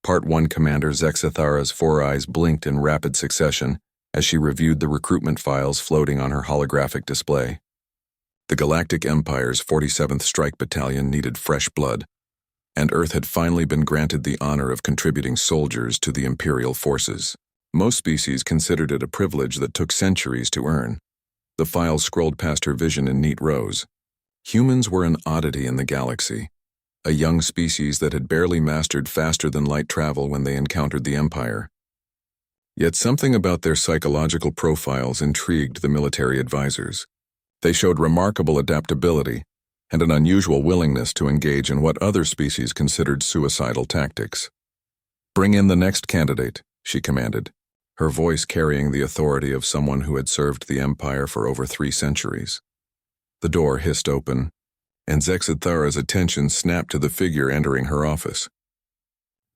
Part 1. Commander Zexathara's four eyes blinked in rapid succession as she reviewed the recruitment files floating on her holographic display. The Galactic Empire's 47th Strike Battalion needed fresh blood, and Earth had finally been granted the honor of contributing soldiers to the Imperial forces. Most species considered it a privilege that took centuries to earn. The files scrolled past her vision in neat rows. Humans were an oddity in the galaxy, a young species that had barely mastered faster-than-light travel when they encountered the Empire. Yet something about their psychological profiles intrigued the military advisors. They showed remarkable adaptability and an unusual willingness to engage in what other species considered suicidal tactics. "Bring in the next candidate," she commanded, her voice carrying the authority of someone who had served the Empire for over 3 centuries. The door hissed open, and Zexathara's attention snapped to the figure entering her office.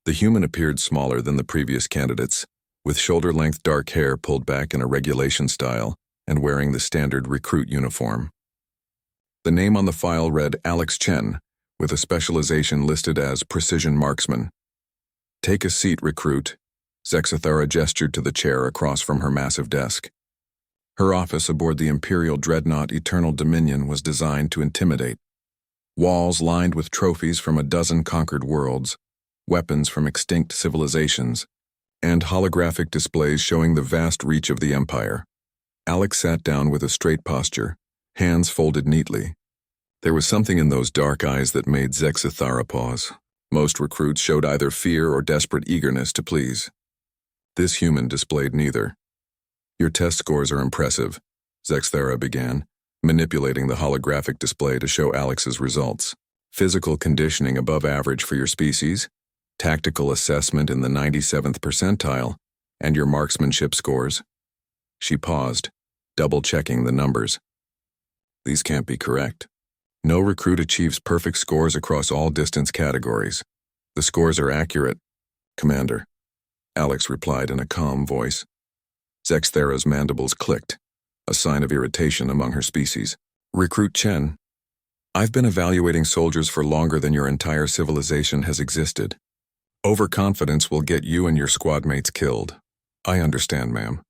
The human appeared smaller than the previous candidates, with shoulder-length dark hair pulled back in a regulation style and wearing the standard recruit uniform. The name on the file read Alex Chen, with a specialization listed as Precision Marksman. "Take a seat, recruit." Zexathara gestured to the chair across from her massive desk. Her office aboard the Imperial dreadnought Eternal Dominion was designed to intimidate. Walls lined with trophies from a dozen conquered worlds, weapons from extinct civilizations, and holographic displays showing the vast reach of the Empire. Alex sat down with a straight posture, hands folded neatly. There was something in those dark eyes that made Zexathara pause. Most recruits showed either fear or desperate eagerness to please. This human displayed neither. "Your test scores are impressive," Zexathara began, manipulating the holographic display to show Alex's results. "Physical conditioning above average for your species, tactical assessment in the 97th percentile, and your marksmanship scores." She paused, double-checking the numbers. "These can't be correct. No recruit achieves perfect scores across all distance categories. The scores are accurate, Commander," Alex replied in a calm voice. Zexathara's mandibles clicked, a sign of irritation among her species. "Recruit Chen, I've been evaluating soldiers for longer than your entire civilization has existed. Overconfidence will get you and your squad mates killed." "I understand, ma'am.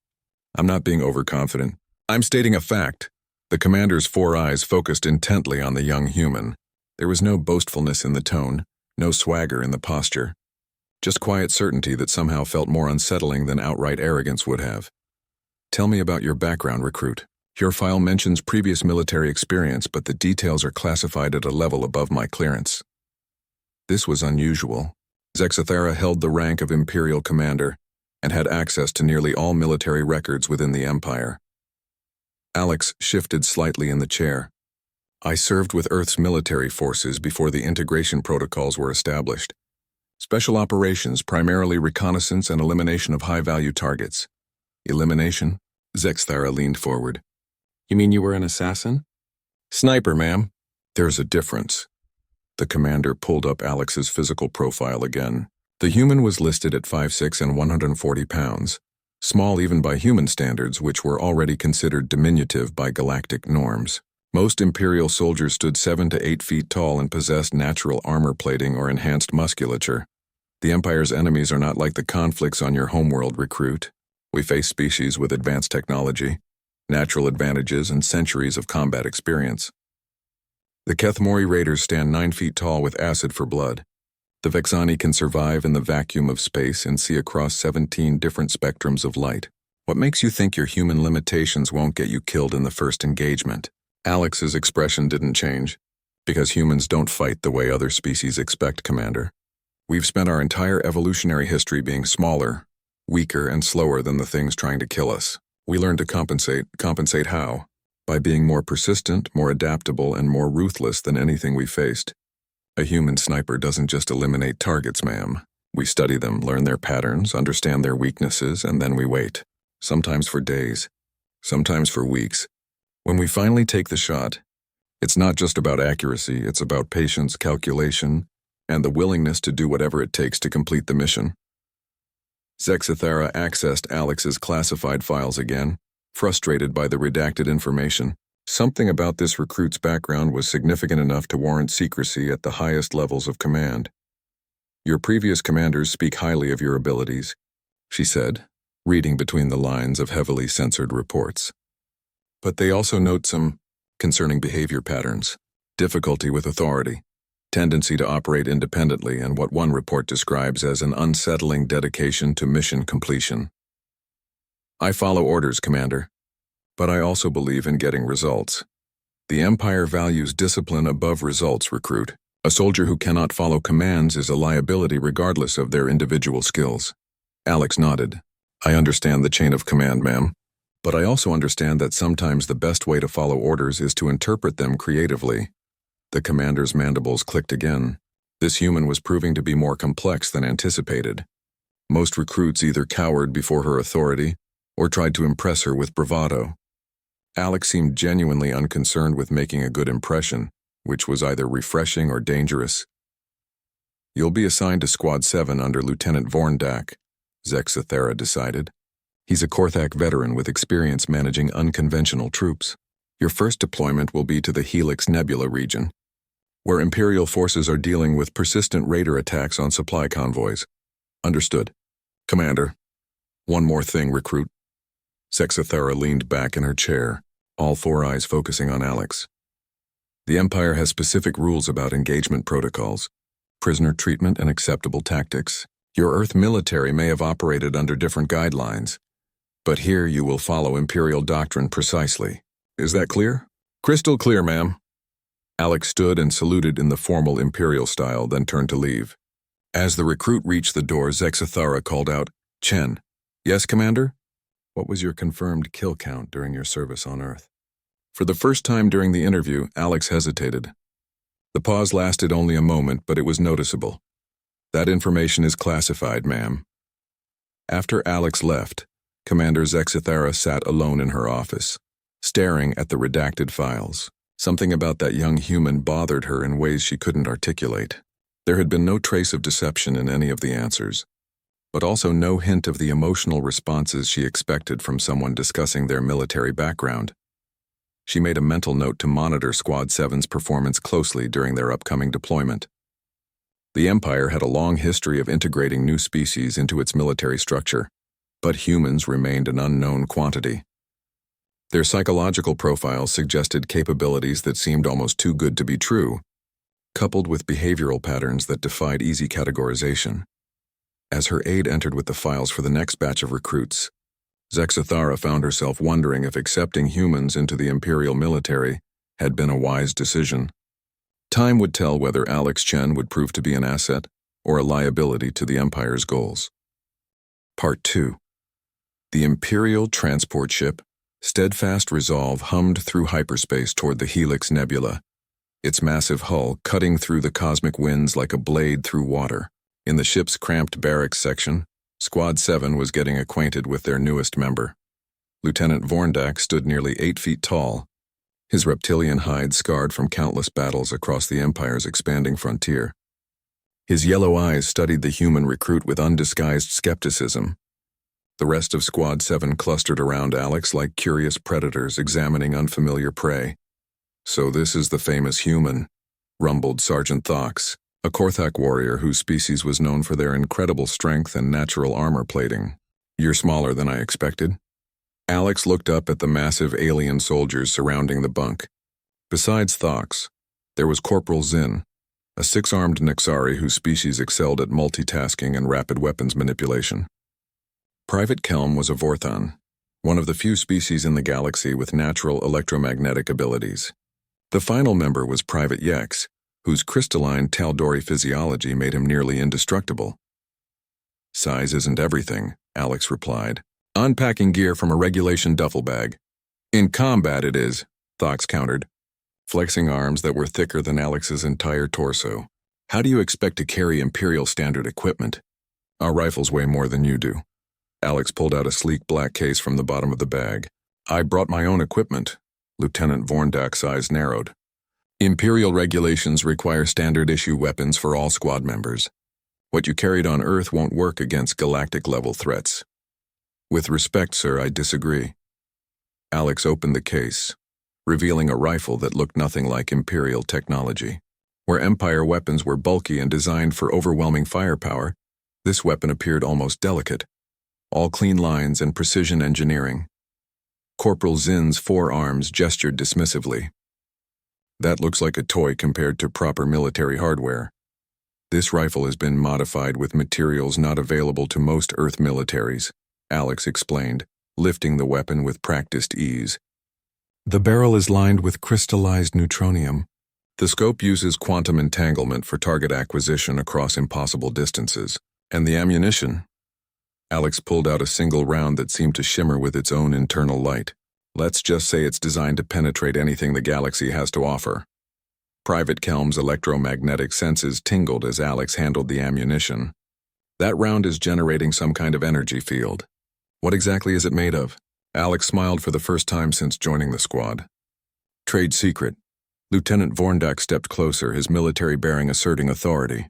I'm not being overconfident. I'm stating a fact." The commander's four eyes focused intently on the young human. There was no boastfulness in the tone, no swagger in the posture. Just quiet certainty that somehow felt more unsettling than outright arrogance would have. "Tell me about your background, recruit. Your file mentions previous military experience, but the details are classified at a level above my clearance." This was unusual. Zexathara held the rank of Imperial Commander and had access to nearly all military records within the Empire. Alex shifted slightly in the chair. "I served with Earth's military forces before the integration protocols were established. Special operations, primarily reconnaissance and elimination of high-value targets." "Elimination?" Zexathara leaned forward. "You mean you were an assassin?" "Sniper, ma'am." "There's a difference." The commander pulled up Alex's physical profile again. The human was listed at 5'6" and 140 pounds, small even by human standards, which were already considered diminutive by galactic norms. Most Imperial soldiers stood 7 to 8 feet tall and possessed natural armor plating or enhanced musculature. The Empire's enemies are not like the conflicts on your homeworld, recruit. We face species with advanced technology, natural advantages, and centuries of combat experience. The Kethmori Raiders stand 9 feet tall with acid for blood. The Vexani can survive in the vacuum of space and see across 17 different spectrums of light. What makes you think your human limitations won't get you killed in the first engagement?" Alex's expression didn't change. "Because humans don't fight the way other species expect, Commander. We've spent our entire evolutionary history being smaller, weaker, and slower than the things trying to kill us. We learned to compensate. Compensate how? By being more persistent, more adaptable, and more ruthless than anything we faced. A human sniper doesn't just eliminate targets, ma'am. We study them, learn their patterns, understand their weaknesses, and then we wait. Sometimes for days, sometimes for weeks. When we finally take the shot, it's not just about accuracy, it's about patience, calculation, and the willingness to do whatever it takes to complete the mission." Zexathara accessed Alex's classified files again, frustrated by the redacted information. Something about this recruit's background was significant enough to warrant secrecy at the highest levels of command. Your previous commanders speak highly of your abilities, she said, reading between the lines of heavily censored reports. But they also note some concerning behavior patterns, difficulty with authority, tendency to operate independently, and what one report describes as an unsettling dedication to mission completion. I follow orders, Commander, but I also believe in getting results. The Empire values discipline above results, recruit. A soldier who cannot follow commands is a liability regardless of their individual skills. Alex nodded. I understand the chain of command, ma'am, but I also understand that sometimes the best way to follow orders is to interpret them creatively. The commander's mandibles clicked again. This human was proving to be more complex than anticipated. Most recruits either cowered before her authority or tried to impress her with bravado. Alex seemed genuinely unconcerned with making a good impression, which was either refreshing or dangerous. You'll be assigned to Squad 7 under Lieutenant Vorndak, Zexathera decided. He's a Korthak veteran with experience managing unconventional troops. Your first deployment will be to the Helix Nebula region, where Imperial forces are dealing with persistent raider attacks on supply convoys. Understood. Commander. One more thing, recruit. Zexathera leaned back in her chair, all four eyes focusing on Alex. The Empire has specific rules about engagement protocols, prisoner treatment, and acceptable tactics. Your Earth military may have operated under different guidelines, but here you will follow Imperial doctrine precisely. Is that clear? Crystal clear, ma'am. Alex stood and saluted in the formal Imperial style, then turned to leave. As the recruit reached the door, Zexathera called out, Chen. Yes, Commander? What was your confirmed kill count during your service on Earth? For the first time during the interview, Alex hesitated. The pause lasted only a moment, but it was noticeable. That information is classified, ma'am. After Alex left, Commander Zexathera sat alone in her office, staring at the redacted files. Something about that young human bothered her in ways she couldn't articulate. There had been no trace of deception in any of the answers, but also no hint of the emotional responses she expected from someone discussing their military background. She made a mental note to monitor Squad 7's performance closely during their upcoming deployment. The Empire had a long history of integrating new species into its military structure, but humans remained an unknown quantity. Their psychological profiles suggested capabilities that seemed almost too good to be true, coupled with behavioral patterns that defied easy categorization. As her aide entered with the files for the next batch of recruits, Zexathera found herself wondering if accepting humans into the Imperial military had been a wise decision. Time would tell whether Alex Chen would prove to be an asset or a liability to the Empire's goals. Part 2. The Imperial transport ship, Steadfast Resolve, hummed through hyperspace toward the Helix Nebula, its massive hull cutting through the cosmic winds like a blade through water. In the ship's cramped barracks section, Squad 7 was getting acquainted with their newest member. Lieutenant Vorndak stood nearly 8 feet tall, his reptilian hide scarred from countless battles across the Empire's expanding frontier. His yellow eyes studied the human recruit with undisguised skepticism. The rest of Squad 7 clustered around Alex like curious predators examining unfamiliar prey. So this is the famous human, rumbled Sergeant Thox, a Korthak warrior whose species was known for their incredible strength and natural armor plating. You're smaller than I expected. Alex looked up at the massive alien soldiers surrounding the bunk. Besides Thox, there was Corporal Zinn, a 6-armed Nexari whose species excelled at multitasking and rapid weapons manipulation. Private Kelm was a Vorthon, one of the few species in the galaxy with natural electromagnetic abilities. The final member was Private Yex, whose crystalline Taldori physiology made him nearly indestructible. Size isn't everything, Alex replied, unpacking gear from a regulation duffel bag. In combat it is, Thox countered, flexing arms that were thicker than Alex's entire torso. How do you expect to carry Imperial standard equipment? Our rifles weigh more than you do. Alex pulled out a sleek black case from the bottom of the bag. I brought my own equipment. Lieutenant Vorndak's eyes narrowed. Imperial regulations require standard-issue weapons for all squad members. What you carried on Earth won't work against galactic-level threats. With respect, sir, I disagree. Alex opened the case, revealing a rifle that looked nothing like Imperial technology. Where Empire weapons were bulky and designed for overwhelming firepower, this weapon appeared almost delicate, all clean lines and precision engineering. Corporal Zinn's forearms gestured dismissively. That looks like a toy compared to proper military hardware. This rifle has been modified with materials not available to most Earth militaries, Alex explained, lifting the weapon with practiced ease. The barrel is lined with crystallized neutronium. The scope uses quantum entanglement for target acquisition across impossible distances. And the ammunition? Alex pulled out a single round that seemed to shimmer with its own internal light. Let's just say it's designed to penetrate anything the galaxy has to offer. Private Kelm's electromagnetic senses tingled as Alex handled the ammunition. That round is generating some kind of energy field. What exactly is it made of? Alex smiled for the first time since joining the squad. Trade secret. Lieutenant Vorndak stepped closer, his military bearing asserting authority.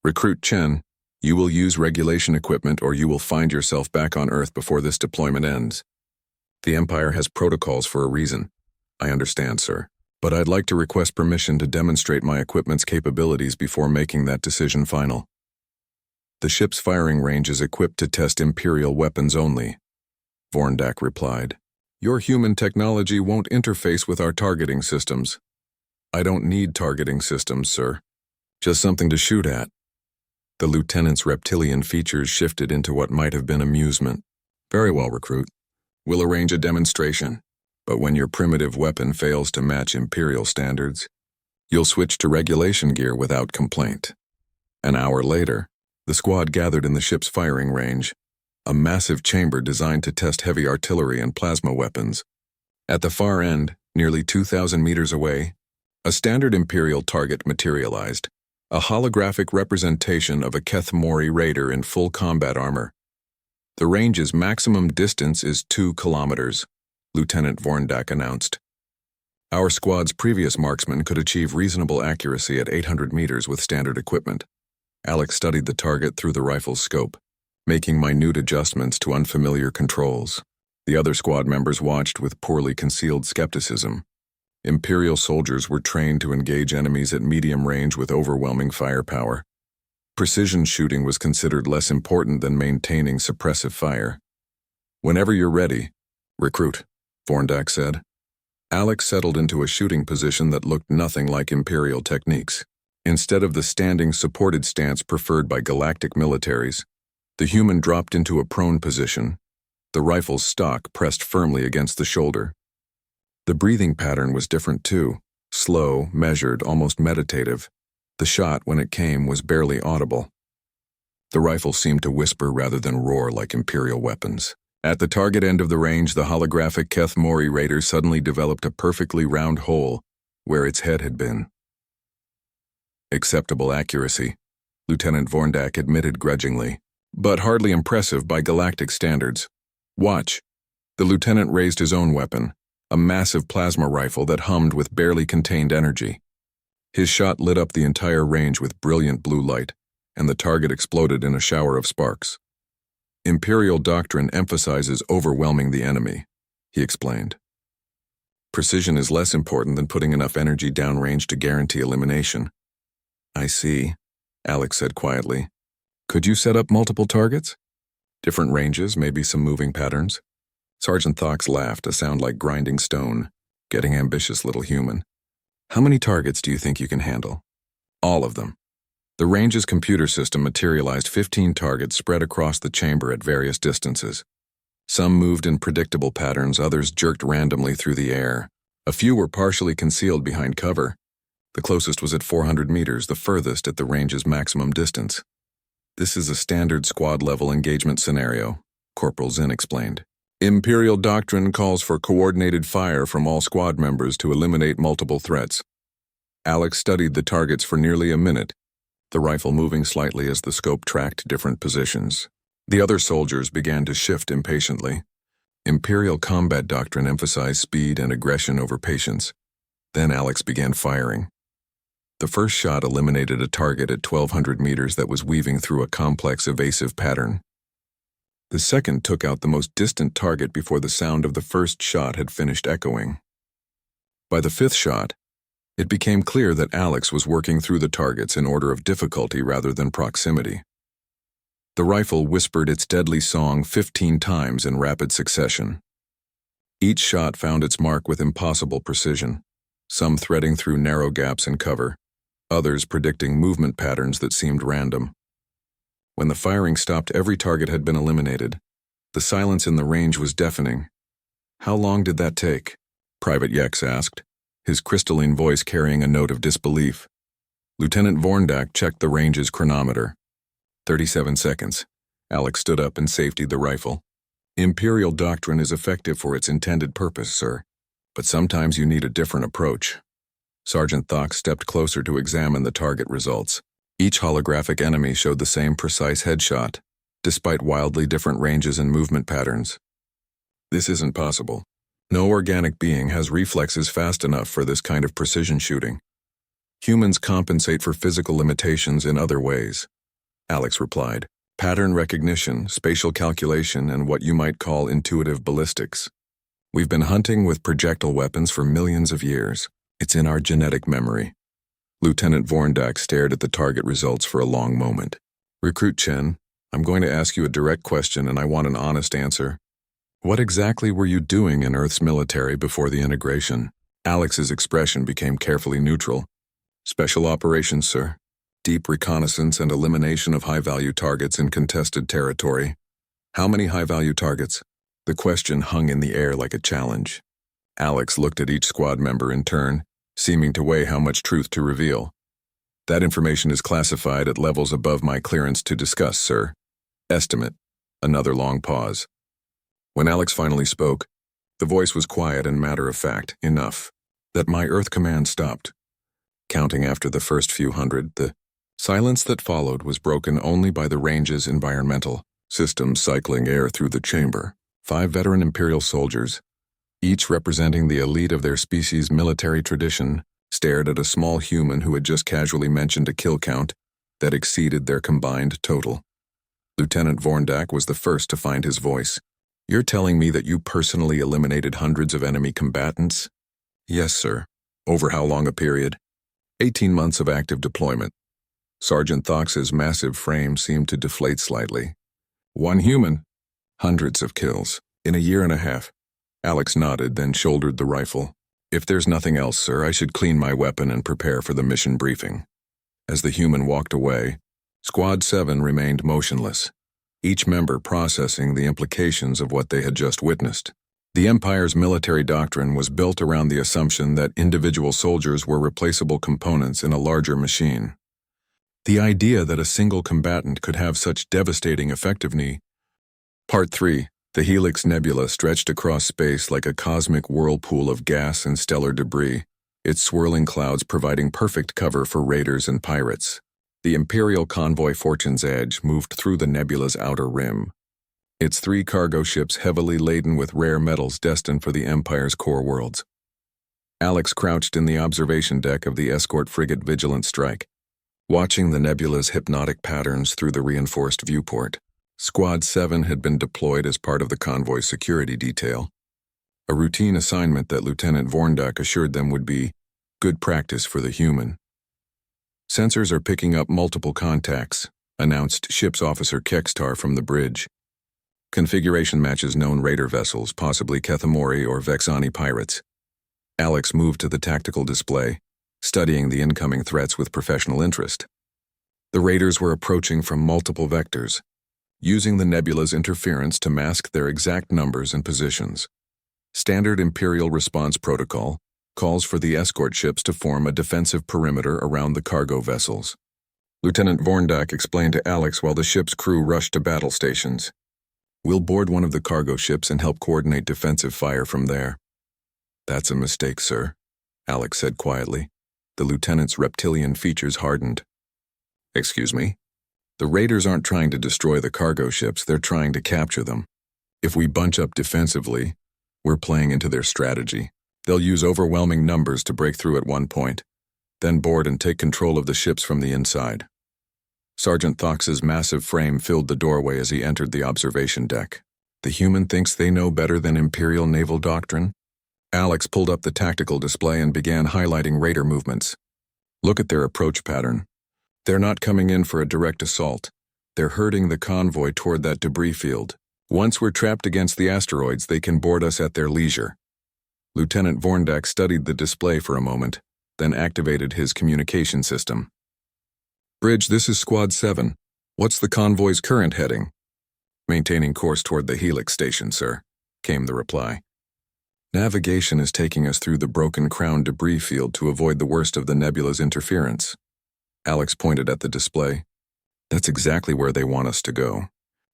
Recruit Chen, you will use regulation equipment or you will find yourself back on Earth before this deployment ends. The Empire has protocols for a reason. I understand, sir. But I'd like to request permission to demonstrate my equipment's capabilities before making that decision final. The ship's firing range is equipped to test Imperial weapons only, Vorndak replied. Your human technology won't interface with our targeting systems. I don't need targeting systems, sir. Just something to shoot at. The lieutenant's reptilian features shifted into what might have been amusement. Very well, recruit. We'll arrange a demonstration, but when your primitive weapon fails to match Imperial standards, you'll switch to regulation gear without complaint. An hour later, the squad gathered in the ship's firing range, a massive chamber designed to test heavy artillery and plasma weapons. At the far end, nearly 2,000 meters away, a standard Imperial target materialized, a holographic representation of a Keth Mori raider in full combat armor. The range's maximum distance is 2 kilometers, Lieutenant Vorndak announced. Our squad's previous marksman could achieve reasonable accuracy at 800 meters with standard equipment. Alex studied the target through the rifle's scope, making minute adjustments to unfamiliar controls. The other squad members watched with poorly concealed skepticism. Imperial soldiers were trained to engage enemies at medium range with overwhelming firepower. Precision shooting was considered less important than maintaining suppressive fire. Whenever you're ready, recruit, Vorndak said. Alex settled into a shooting position that looked nothing like Imperial techniques. Instead of the standing supported stance preferred by galactic militaries, the human dropped into a prone position, the rifle's stock pressed firmly against the shoulder. The breathing pattern was different too, slow, measured, almost meditative. The shot, when it came, was barely audible. The rifle seemed to whisper rather than roar like Imperial weapons. At the target end of the range, the holographic Keth Mori raider suddenly developed a perfectly round hole where its head had been. Acceptable accuracy, Lieutenant Vorndak admitted grudgingly, but hardly impressive by galactic standards. Watch. The lieutenant raised his own weapon, a massive plasma rifle that hummed with barely contained energy. His shot lit up the entire range with brilliant blue light, and the target exploded in a shower of sparks. Imperial doctrine emphasizes overwhelming the enemy, he explained. Precision is less important than putting enough energy downrange to guarantee elimination. I see, Alex said quietly. Could you set up multiple targets? Different ranges, maybe some moving patterns. Sergeant Thox laughed, a sound like grinding stone, getting ambitious little human. How many targets do you think you can handle? All of them. The range's computer system materialized 15 targets spread across the chamber at various distances. Some moved in predictable patterns, others jerked randomly through the air. A few were partially concealed behind cover. The closest was at 400 meters, the furthest at the range's maximum distance. This is a standard squad-level engagement scenario, Corporal Zinn explained. Imperial doctrine calls for coordinated fire from all squad members to eliminate multiple threats. Alex studied the targets for nearly a minute, the rifle moving slightly as the scope tracked different positions. The other soldiers began to shift impatiently. Imperial combat doctrine emphasized speed and aggression over patience. Then Alex began firing. The first shot eliminated a target at 1,200 meters that was weaving through a complex evasive pattern. The second took out the most distant target before the sound of the first shot had finished echoing. By the fifth shot, It became clear that Alex was working through the targets in order of difficulty rather than proximity. The rifle whispered its deadly song 15 times in rapid succession. Each shot found its mark with impossible precision, some threading through narrow gaps in cover, others predicting movement patterns that seemed random. When the firing stopped, every target had been eliminated. The silence in the range was deafening. "How long did that take?" Private Yex asked, his crystalline voice carrying a note of disbelief. Lieutenant Vorndak checked the range's chronometer. 37 seconds. Alex stood up and safetied the rifle. "Imperial doctrine is effective for its intended purpose, sir, but sometimes you need a different approach." Sergeant Thox stepped closer to examine the target results. Each holographic enemy showed the same precise headshot, despite wildly different ranges and movement patterns. "This isn't possible. No organic being has reflexes fast enough for this kind of precision shooting. Humans compensate for physical limitations in other ways," Alex replied. "Pattern recognition, spatial calculation, and what you might call intuitive ballistics. We've been hunting with projectile weapons for millions of years. It's in our genetic memory." Lieutenant Vorndak stared at the target results for a long moment. "Recruit Chen, I'm going to ask you a direct question and I want an honest answer. What exactly were you doing in Earth's military before the integration?" Alex's expression became carefully neutral. "Special operations, sir. Deep reconnaissance and elimination of high-value targets in contested territory." "How many high-value targets?" The question hung in the air like a challenge. Alex looked at each squad member in turn, seeming to weigh how much truth to reveal. "That information is classified at levels above my clearance to discuss, sir. Estimate." Another long pause. When Alex finally spoke, the voice was quiet and matter-of-fact enough that my Earth command stopped. Counting after the first few hundred, the silence that followed was broken only by the range's environmental systems cycling air through the chamber. 5 veteran Imperial soldiers, each representing the elite of their species' military tradition, stared at a small human who had just casually mentioned a kill count that exceeded their combined total. Lieutenant Vorndak was the first to find his voice. "You're telling me that you personally eliminated hundreds of enemy combatants?" "Yes, sir." "Over how long a period?" 18 months of active deployment." Sergeant Thox's massive frame seemed to deflate slightly. "One human?" "Hundreds of kills. In a year and a half." Alex nodded, then shouldered the rifle. "If there's nothing else, sir, I should clean my weapon and prepare for the mission briefing." As the human walked away, Squad 7 remained motionless, each member processing the implications of what they had just witnessed. The Empire's military doctrine was built around the assumption that individual soldiers were replaceable components in a larger machine. The idea that a single combatant could have such devastating effectiveness. Part 3. The Helix Nebula stretched across space like a cosmic whirlpool of gas and stellar debris, its swirling clouds providing perfect cover for raiders and pirates. The Imperial convoy Fortune's Edge moved through the nebula's outer rim, its 3 cargo ships heavily laden with rare metals destined for the Empire's core worlds. Alex crouched in the observation deck of the escort frigate Vigilant Strike, watching the nebula's hypnotic patterns through the reinforced viewport. Squad 7 had been deployed as part of the convoy's security detail, a routine assignment that Lieutenant Vorndak assured them would be good practice for the human. "Sensors are picking up multiple contacts," announced Ship's Officer Kekstar from the bridge. "Configuration matches known raider vessels, possibly Kethamori or Vexani pirates." Alex moved to the tactical display, studying the incoming threats with professional interest. The raiders were approaching from multiple vectors, using the nebula's interference to mask their exact numbers and positions. Standard Imperial response protocol calls for the escort ships to form a defensive perimeter around the cargo vessels. Lieutenant Vorndak explained to Alex while the ship's crew rushed to battle stations. "We'll board one of the cargo ships and help coordinate defensive fire from there." "That's a mistake, sir," Alex said quietly. The lieutenant's reptilian features hardened. "Excuse me? The raiders aren't trying to destroy the cargo ships, they're trying to capture them. If we bunch up defensively, we're playing into their strategy. They'll use overwhelming numbers to break through at one point, then board and take control of the ships from the inside." Sergeant Thox's massive frame filled the doorway as he entered the observation deck. "The human thinks they know better than Imperial naval doctrine?" Alex pulled up the tactical display and began highlighting raider movements. Look at their approach pattern. They're not coming in for a direct assault. They're herding the convoy toward that debris field. Once we're trapped against the asteroids, they can board us at their leisure. Lieutenant Vorndak studied the display for a moment, then activated his communication system. Bridge, this is Squad 7. What's the convoy's current heading? Maintaining course toward the Helix station, sir, came the reply. Navigation is taking us through the Broken Crown debris field to avoid the worst of the nebula's interference. Alex pointed at the display. That's exactly where they want us to go.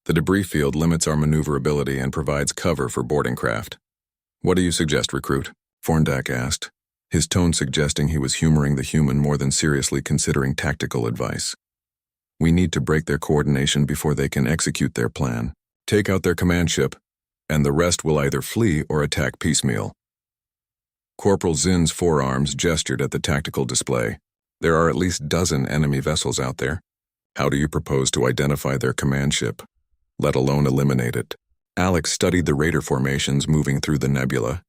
The debris field limits our maneuverability and provides cover for boarding craft. What do you suggest, recruit? Vorndak asked, his tone suggesting he was humoring the human more than seriously considering tactical advice. We need to break their coordination before they can execute their plan. Take out their command ship, and the rest will either flee or attack piecemeal. Corporal Zinn's forearms gestured at the tactical display. There are at least a dozen enemy vessels out there. How do you propose to identify their command ship, let alone eliminate it? Alex studied the raider formations moving through the nebula.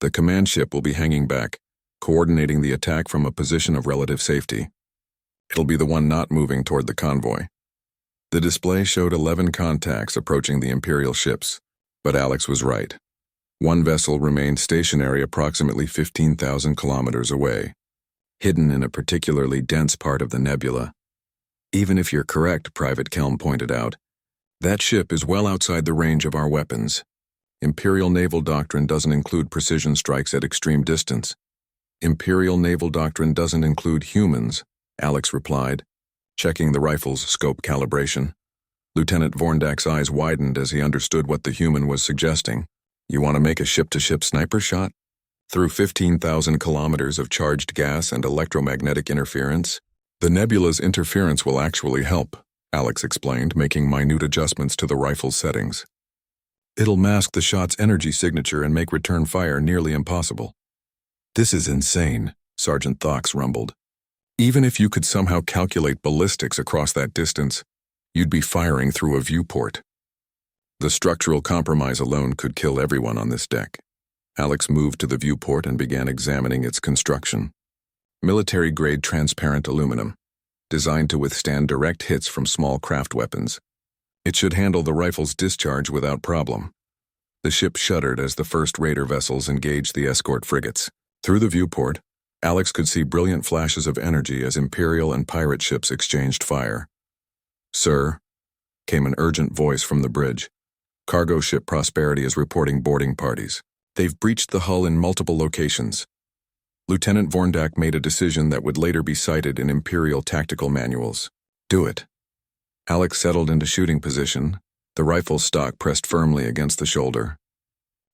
The command ship will be hanging back, coordinating the attack from a position of relative safety. It'll be the one not moving toward the convoy. The display showed 11 contacts approaching the Imperial ships, but Alex was right. One vessel remained stationary approximately 15,000 kilometers away, hidden in a particularly dense part of the nebula. Even if you're correct, Private Kelm pointed out, that ship is well outside the range of our weapons. Imperial naval doctrine doesn't include precision strikes at extreme distance. Imperial naval doctrine doesn't include humans, Alex replied, checking the rifle's scope calibration. Lieutenant Vorndak's eyes widened as he understood what the human was suggesting. You want to make a ship-to-ship sniper shot? Through 15,000 kilometers of charged gas and electromagnetic interference? The nebula's interference will actually help, Alex explained, making minute adjustments to the rifle's settings. It'll mask the shot's energy signature and make return fire nearly impossible. This is insane, Sergeant Thox rumbled. Even if you could somehow calculate ballistics across that distance, you'd be firing through a viewport. The structural compromise alone could kill everyone on this deck. Alex moved to the viewport and began examining its construction. Military-grade transparent aluminum, designed to withstand direct hits from small craft weapons. It should handle the rifle's discharge without problem. The ship shuddered as the first raider vessels engaged the escort frigates. Through the viewport, Alex could see brilliant flashes of energy as Imperial and pirate ships exchanged fire. Sir, came an urgent voice from the bridge. Cargo ship Prosperity is reporting boarding parties. They've breached the hull in multiple locations. Lieutenant Vorndak made a decision that would later be cited in Imperial tactical manuals. Do it. Alex settled into shooting position, the rifle stock pressed firmly against the shoulder.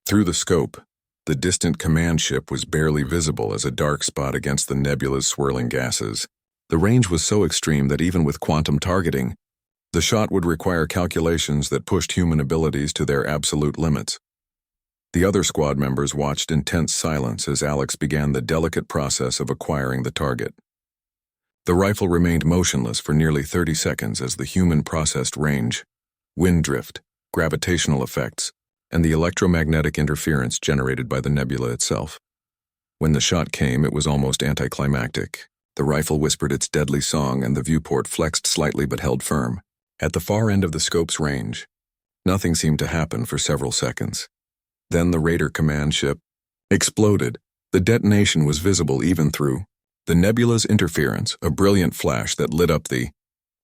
Through the scope, the distant command ship was barely visible as a dark spot against the nebula's swirling gases. The range was so extreme that even with quantum targeting, the shot would require calculations that pushed human abilities to their absolute limits. The other squad members watched in tense silence as Alex began the delicate process of acquiring the target. The rifle remained motionless for nearly 30 seconds as the human processed range, wind drift, gravitational effects, and the electromagnetic interference generated by the nebula itself. When the shot came, it was almost anticlimactic. The rifle whispered its deadly song and the viewport flexed slightly but held firm. At the far end of the scope's range, nothing seemed to happen for several seconds. Then the Raider command ship exploded. The detonation was visible even through the nebula's interference, a brilliant flash that lit up the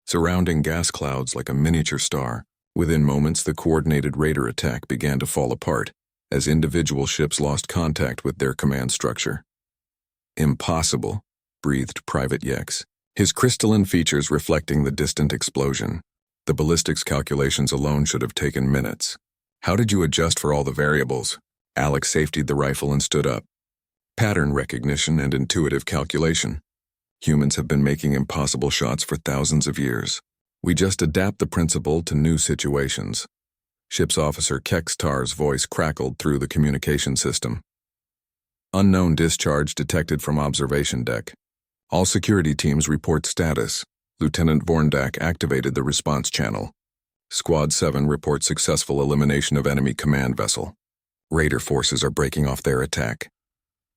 surrounding gas clouds like a miniature star. Within moments, the coordinated Raider attack began to fall apart as individual ships lost contact with their command structure. Impossible, breathed Private Yex, his crystalline features reflecting the distant explosion. The ballistics calculations alone should have taken minutes. How did you adjust for all the variables? Alex safetied the rifle and stood up. Pattern recognition and intuitive calculation. Humans have been making impossible shots for thousands of years. We just adapt the principle to new situations. Ship's Officer Kextar's voice crackled through the communication system. Unknown discharge detected from observation deck. All security teams report status. Lieutenant Vorndak activated the response channel. Squad 7 reports successful elimination of enemy command vessel. Raider forces are breaking off their attack.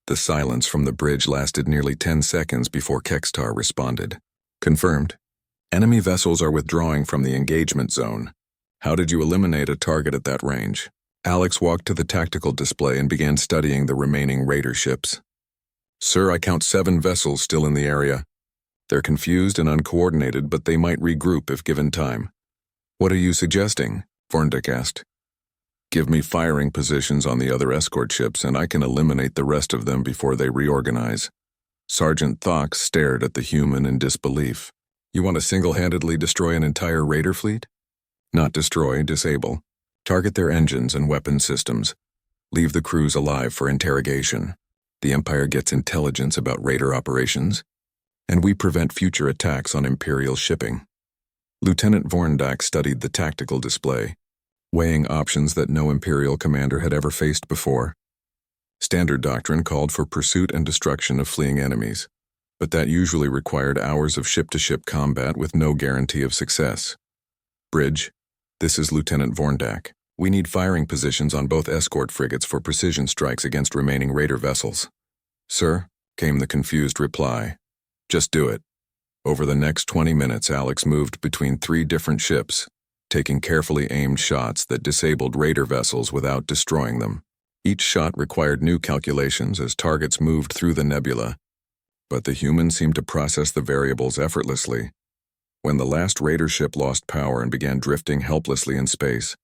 The silence from the bridge lasted nearly 10 seconds before Kextar responded. Confirmed. Enemy vessels are withdrawing from the engagement zone. How did you eliminate a target at that range? Alex walked to the tactical display and began studying the remaining Raider ships. Sir, I count 7 vessels still in the area. They're confused and uncoordinated, but they might regroup if given time. What are you suggesting? Vorndek asked. Give me firing positions on the other escort ships and I can eliminate the rest of them before they reorganize. Sergeant Thox stared at the human in disbelief. You want to single-handedly destroy an entire Raider fleet? Not destroy, disable. Target their engines and weapon systems. Leave the crews alive for interrogation. The Empire gets intelligence about Raider operations, and we prevent future attacks on Imperial shipping. Lieutenant Vorndek studied the tactical display, weighing options that no Imperial commander had ever faced before. Standard doctrine called for pursuit and destruction of fleeing enemies, but that usually required hours of ship-to-ship combat with no guarantee of success. Bridge, this is Lieutenant Vorndek. We need firing positions on both escort frigates for precision strikes against remaining Raider vessels. Sir, came the confused reply. Just do it. Over the next 20 minutes, Alex moved between 3 different ships, taking carefully aimed shots that disabled Raider vessels without destroying them. Each shot required new calculations as targets moved through the nebula, but the human seemed to process the variables effortlessly. When the last Raider ship lost power and began drifting helplessly in space,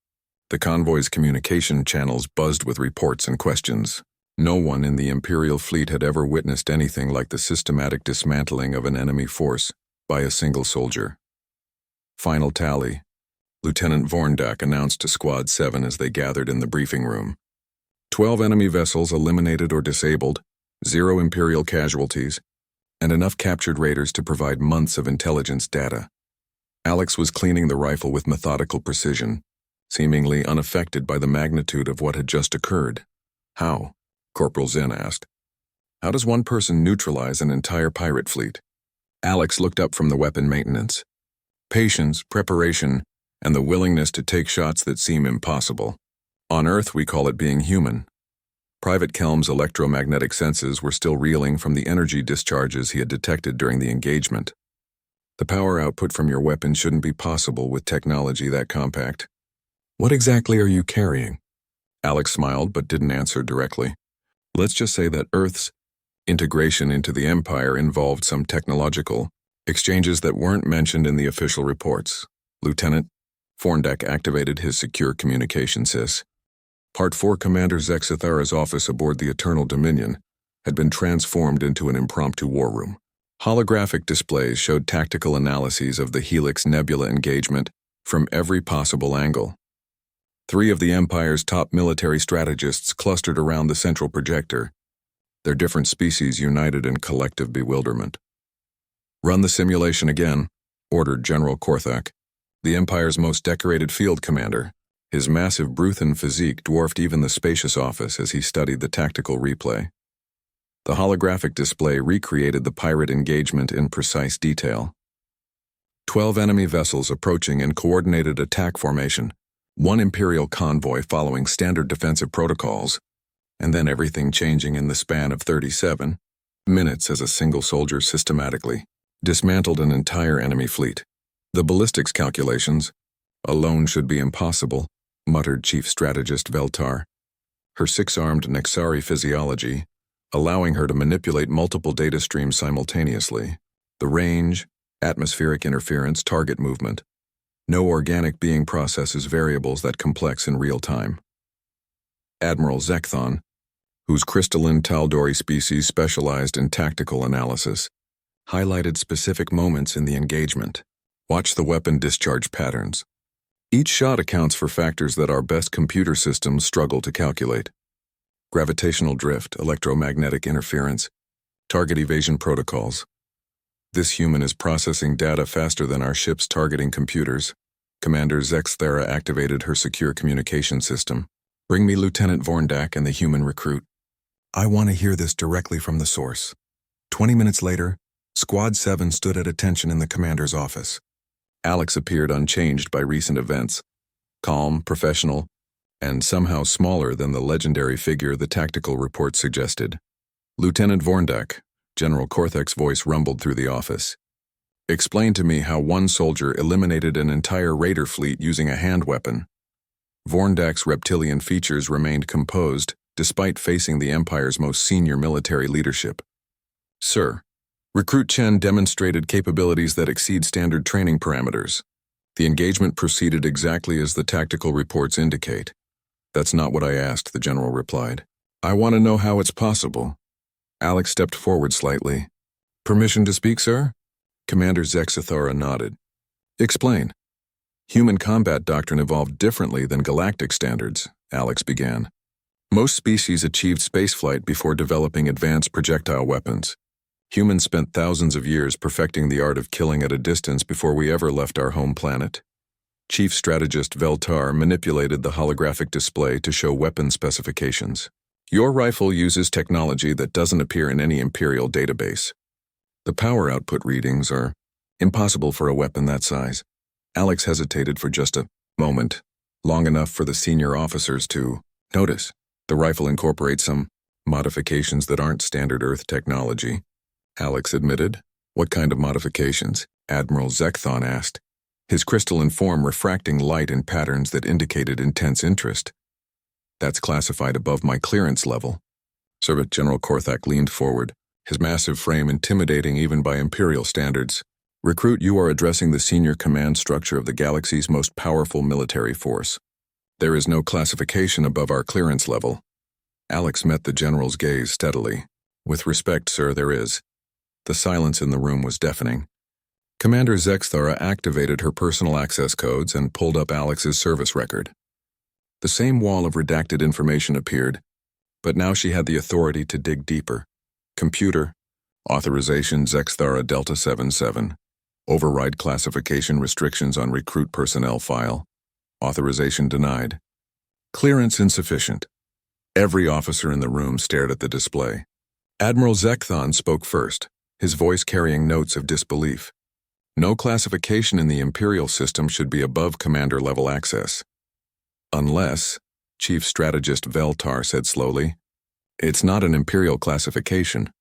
the convoy's communication channels buzzed with reports and questions. No one in the Imperial fleet had ever witnessed anything like the systematic dismantling of an enemy force by a single soldier. Final tally. Lieutenant Vorndek announced to Squad 7 as they gathered in the briefing room. 12 enemy vessels eliminated or disabled, 0 Imperial casualties, and enough captured Raiders to provide months of intelligence data. Alex was cleaning the rifle with methodical precision, seemingly unaffected by the magnitude of what had just occurred. How? Corporal Zen asked. How does one person neutralize an entire pirate fleet? Alex looked up from the weapon maintenance. Patience, preparation, and the willingness to take shots that seem impossible. On Earth, we call it being human. Private Kelm's electromagnetic senses were still reeling from the energy discharges he had detected during the engagement. The power output from your weapon shouldn't be possible with technology that compact. What exactly are you carrying? Alex smiled but didn't answer directly. Let's just say that Earth's integration into the Empire involved some technological exchanges that weren't mentioned in the official reports. Lieutenant Vorndek activated his secure communication sys. Part 4 Commander Zexithara's office aboard the Eternal Dominion had been transformed into an impromptu war room. Holographic displays showed tactical analyses of the Helix Nebula engagement from every possible angle. 3 of the Empire's top military strategists clustered around the central projector, their different species united in collective bewilderment. Run the simulation again, ordered General Korthak, the Empire's most decorated field commander. His massive Bruthan physique dwarfed even the spacious office as he studied the tactical replay. The holographic display recreated the pirate engagement in precise detail. 12 enemy vessels approaching in coordinated attack formation, 1 Imperial convoy following standard defensive protocols, and then everything changing in the span of 37 minutes as a single soldier systematically dismantled an entire enemy fleet. The ballistics calculations alone should be impossible, muttered Chief Strategist Veltar. Her 6-armed Nexari physiology, allowing her to manipulate multiple data streams simultaneously. The range, atmospheric interference, target movement. No organic being processes variables that complex in real time. Admiral Zekthon, whose crystalline Taldori species specialized in tactical analysis, highlighted specific moments in the engagement. Watch the weapon discharge patterns. Each shot accounts for factors that our best computer systems struggle to calculate. Gravitational drift, electromagnetic interference, target evasion protocols. This human is processing data faster than our ship's targeting computers. Commander Zexthara activated her secure communication system. Bring me Lieutenant Vorndek and the human recruit. I want to hear this directly from the source. 20 minutes later, Squad 7 stood at attention in the commander's office. Alex appeared unchanged by recent events. Calm, professional, and somehow smaller than the legendary figure the tactical report suggested. Lieutenant Vorndak, General Korthek's voice rumbled through the office. Explain to me how one soldier eliminated an entire raider fleet using a hand weapon. Vorndak's reptilian features remained composed, despite facing the Empire's most senior military leadership. Sir, Recruit Chen demonstrated capabilities that exceed standard training parameters. The engagement proceeded exactly as the tactical reports indicate. That's not what I asked, the general replied. I want to know how it's possible. Alex stepped forward slightly. Permission to speak, sir? Commander Zexathara nodded. Explain. Human combat doctrine evolved differently than galactic standards, Alex began. Most species achieved spaceflight before developing advanced projectile weapons. Humans spent thousands of years perfecting the art of killing at a distance before we ever left our home planet. Chief Strategist Veltar manipulated the holographic display to show weapon specifications. Your rifle uses technology that doesn't appear in any Imperial database. The power output readings are impossible for a weapon that size. Alex hesitated for just a moment, long enough for the senior officers to notice. The rifle incorporates some modifications that aren't standard Earth technology, Alex admitted. What kind of modifications? Admiral Zekthon asked, his crystalline form refracting light in patterns that indicated intense interest. That's classified above my clearance level. Sergeant General Korthak leaned forward, his massive frame intimidating even by Imperial standards. Recruit, you are addressing the senior command structure of the galaxy's most powerful military force. There is no classification above our clearance level. Alex met the general's gaze steadily. With respect, sir, there is. The silence in the room was deafening. Commander Zexthara activated her personal access codes and pulled up Alex's service record. The same wall of redacted information appeared, but now she had the authority to dig deeper. Computer, authorization Zexthara Delta 77, override classification restrictions on recruit personnel file, authorization denied. Clearance insufficient. Every officer in the room stared at the display. Admiral Zekthon spoke first, his voice carrying notes of disbelief. No classification in the Imperial system should be above commander-level access. Unless, Chief Strategist Veltar said slowly, it's not an Imperial classification.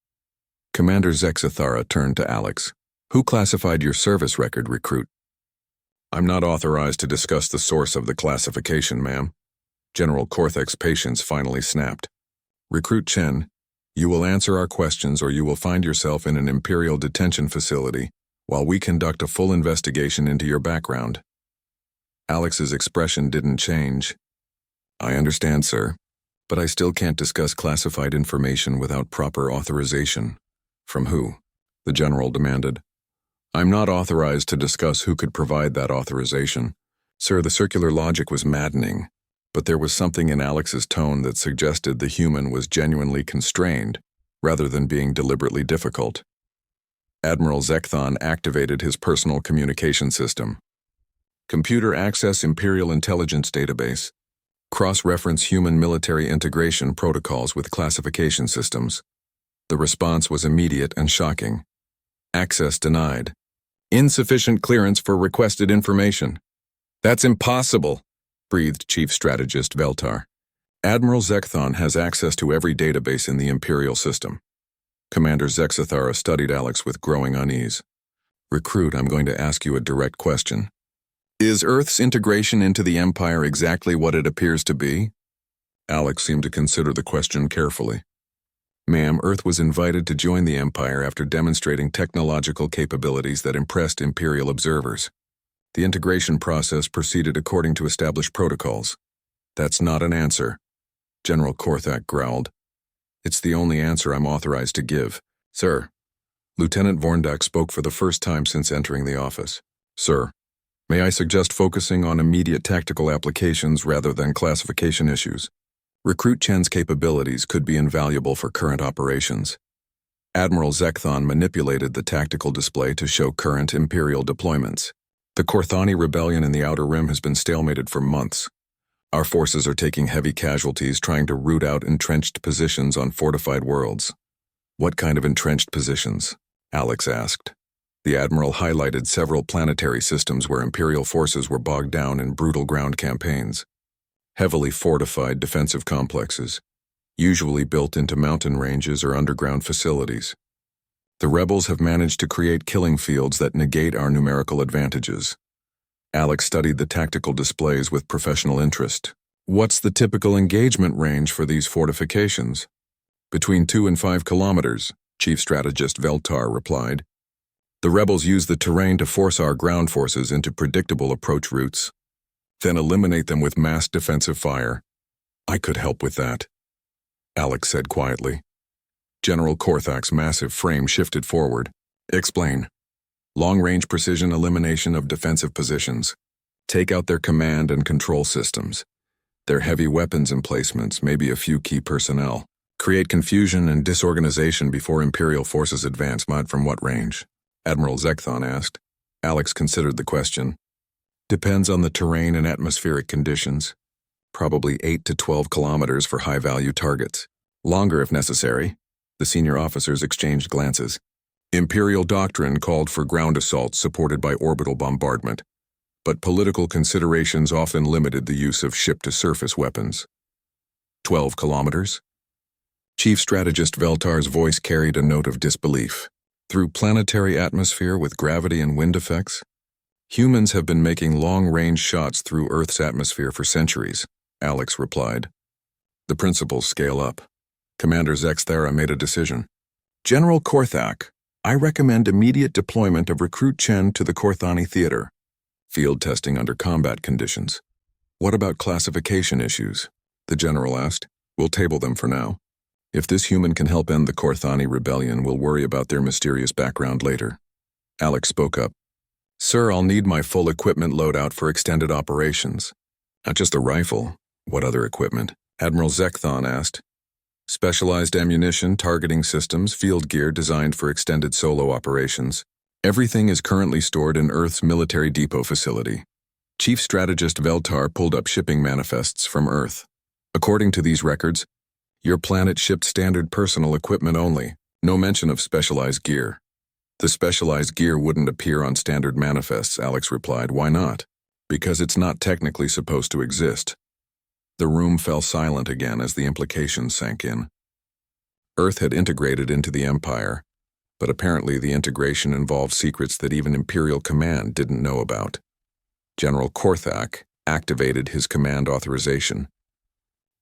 Commander Zexathara turned to Alex. Who classified your service record, recruit? I'm not authorized to discuss the source of the classification, ma'am. General Korthek's patience finally snapped. Recruit Chen, you will answer our questions or you will find yourself in an Imperial detention facility while we conduct a full investigation into your background. Alex's expression didn't change. I understand, sir, but I still can't discuss classified information without proper authorization. From who? The general demanded. I'm not authorized to discuss who could provide that authorization. Sir, the circular logic was maddening, but there was something in Alex's tone that suggested the human was genuinely constrained, rather than being deliberately difficult. Admiral Zekthon activated his personal communication system. Computer access Imperial Intelligence Database. Cross-reference human military integration protocols with classification systems. The response was immediate and shocking. Access denied. Insufficient clearance for requested information. That's impossible, breathed Chief Strategist Veltar. Admiral Zekthon has access to every database in the Imperial system. Commander Zexathara studied Alex with growing unease. Recruit, I'm going to ask you a direct question. Is Earth's integration into the Empire exactly what it appears to be? Alex seemed to consider the question carefully. Ma'am, Earth was invited to join the Empire after demonstrating technological capabilities that impressed Imperial observers. The integration process proceeded according to established protocols. That's not an answer, General Korthak growled. It's the only answer I'm authorized to give. Sir. Lieutenant Vorndak spoke for the first time since entering the office. Sir, may I suggest focusing on immediate tactical applications rather than classification issues? Recruit Chen's capabilities could be invaluable for current operations. Admiral Zekthon manipulated the tactical display to show current Imperial deployments. The Korthani rebellion in the Outer Rim has been stalemated for months. Our forces are taking heavy casualties trying to root out entrenched positions on fortified worlds. What kind of entrenched positions? Alex asked. The Admiral highlighted several planetary systems where Imperial forces were bogged down in brutal ground campaigns. heavily fortified defensive complexes, usually built into mountain ranges or underground facilities. The rebels have managed to create killing fields that negate our numerical advantages. Alex studied the tactical displays with professional interest. What's the typical engagement range for these fortifications? Between 2 and 5 kilometers, Chief Strategist Veltar replied. The rebels use the terrain to force our ground forces into predictable approach routes, then eliminate them with mass defensive fire. I could help with that, Alex said quietly. General Korthak's massive frame shifted forward. Explain. Long-range precision elimination of defensive positions. Take out their command and control systems. Their heavy weapons emplacements, maybe a few key personnel. Create confusion and disorganization before Imperial forces advance. From what range? Admiral Zekthon asked. Alex considered the question. Depends on the terrain and atmospheric conditions. Probably 8 to 12 kilometers for high-value targets. Longer if necessary. The senior officers exchanged glances. Imperial doctrine called for ground assaults supported by orbital bombardment, but political considerations often limited the use of ship-to-surface weapons. 12 kilometers? Chief Strategist Veltar's voice carried a note of disbelief. Through planetary atmosphere with gravity and wind effects, humans have been making long-range shots through Earth's atmosphere for centuries, Alex replied. The principles scale up. Commander Zexthera made a decision. General Korthak, I recommend immediate deployment of Recruit Chen to the Korthani Theater. Field testing under combat conditions. What about classification issues? The general asked. We'll table them for now. If this human can help end the Korthani rebellion, we'll worry about their mysterious background later. Alex spoke up. Sir, I'll need my full equipment loadout for extended operations. Not just a rifle. What other equipment? Admiral Zekthon asked. Specialized ammunition, targeting systems, field gear designed for extended solo operations. Everything is currently stored in Earth's military depot facility. Chief Strategist Veltar pulled up shipping manifests from Earth. According to these records, your planet shipped standard personal equipment only, no mention of specialized gear. The specialized gear wouldn't appear on standard manifests, Alex replied. Why not? Because it's not technically supposed to exist. The room fell silent again as the implications sank in. Earth had integrated into the Empire, but apparently the integration involved secrets that even Imperial Command didn't know about. General Korthak activated his command authorization.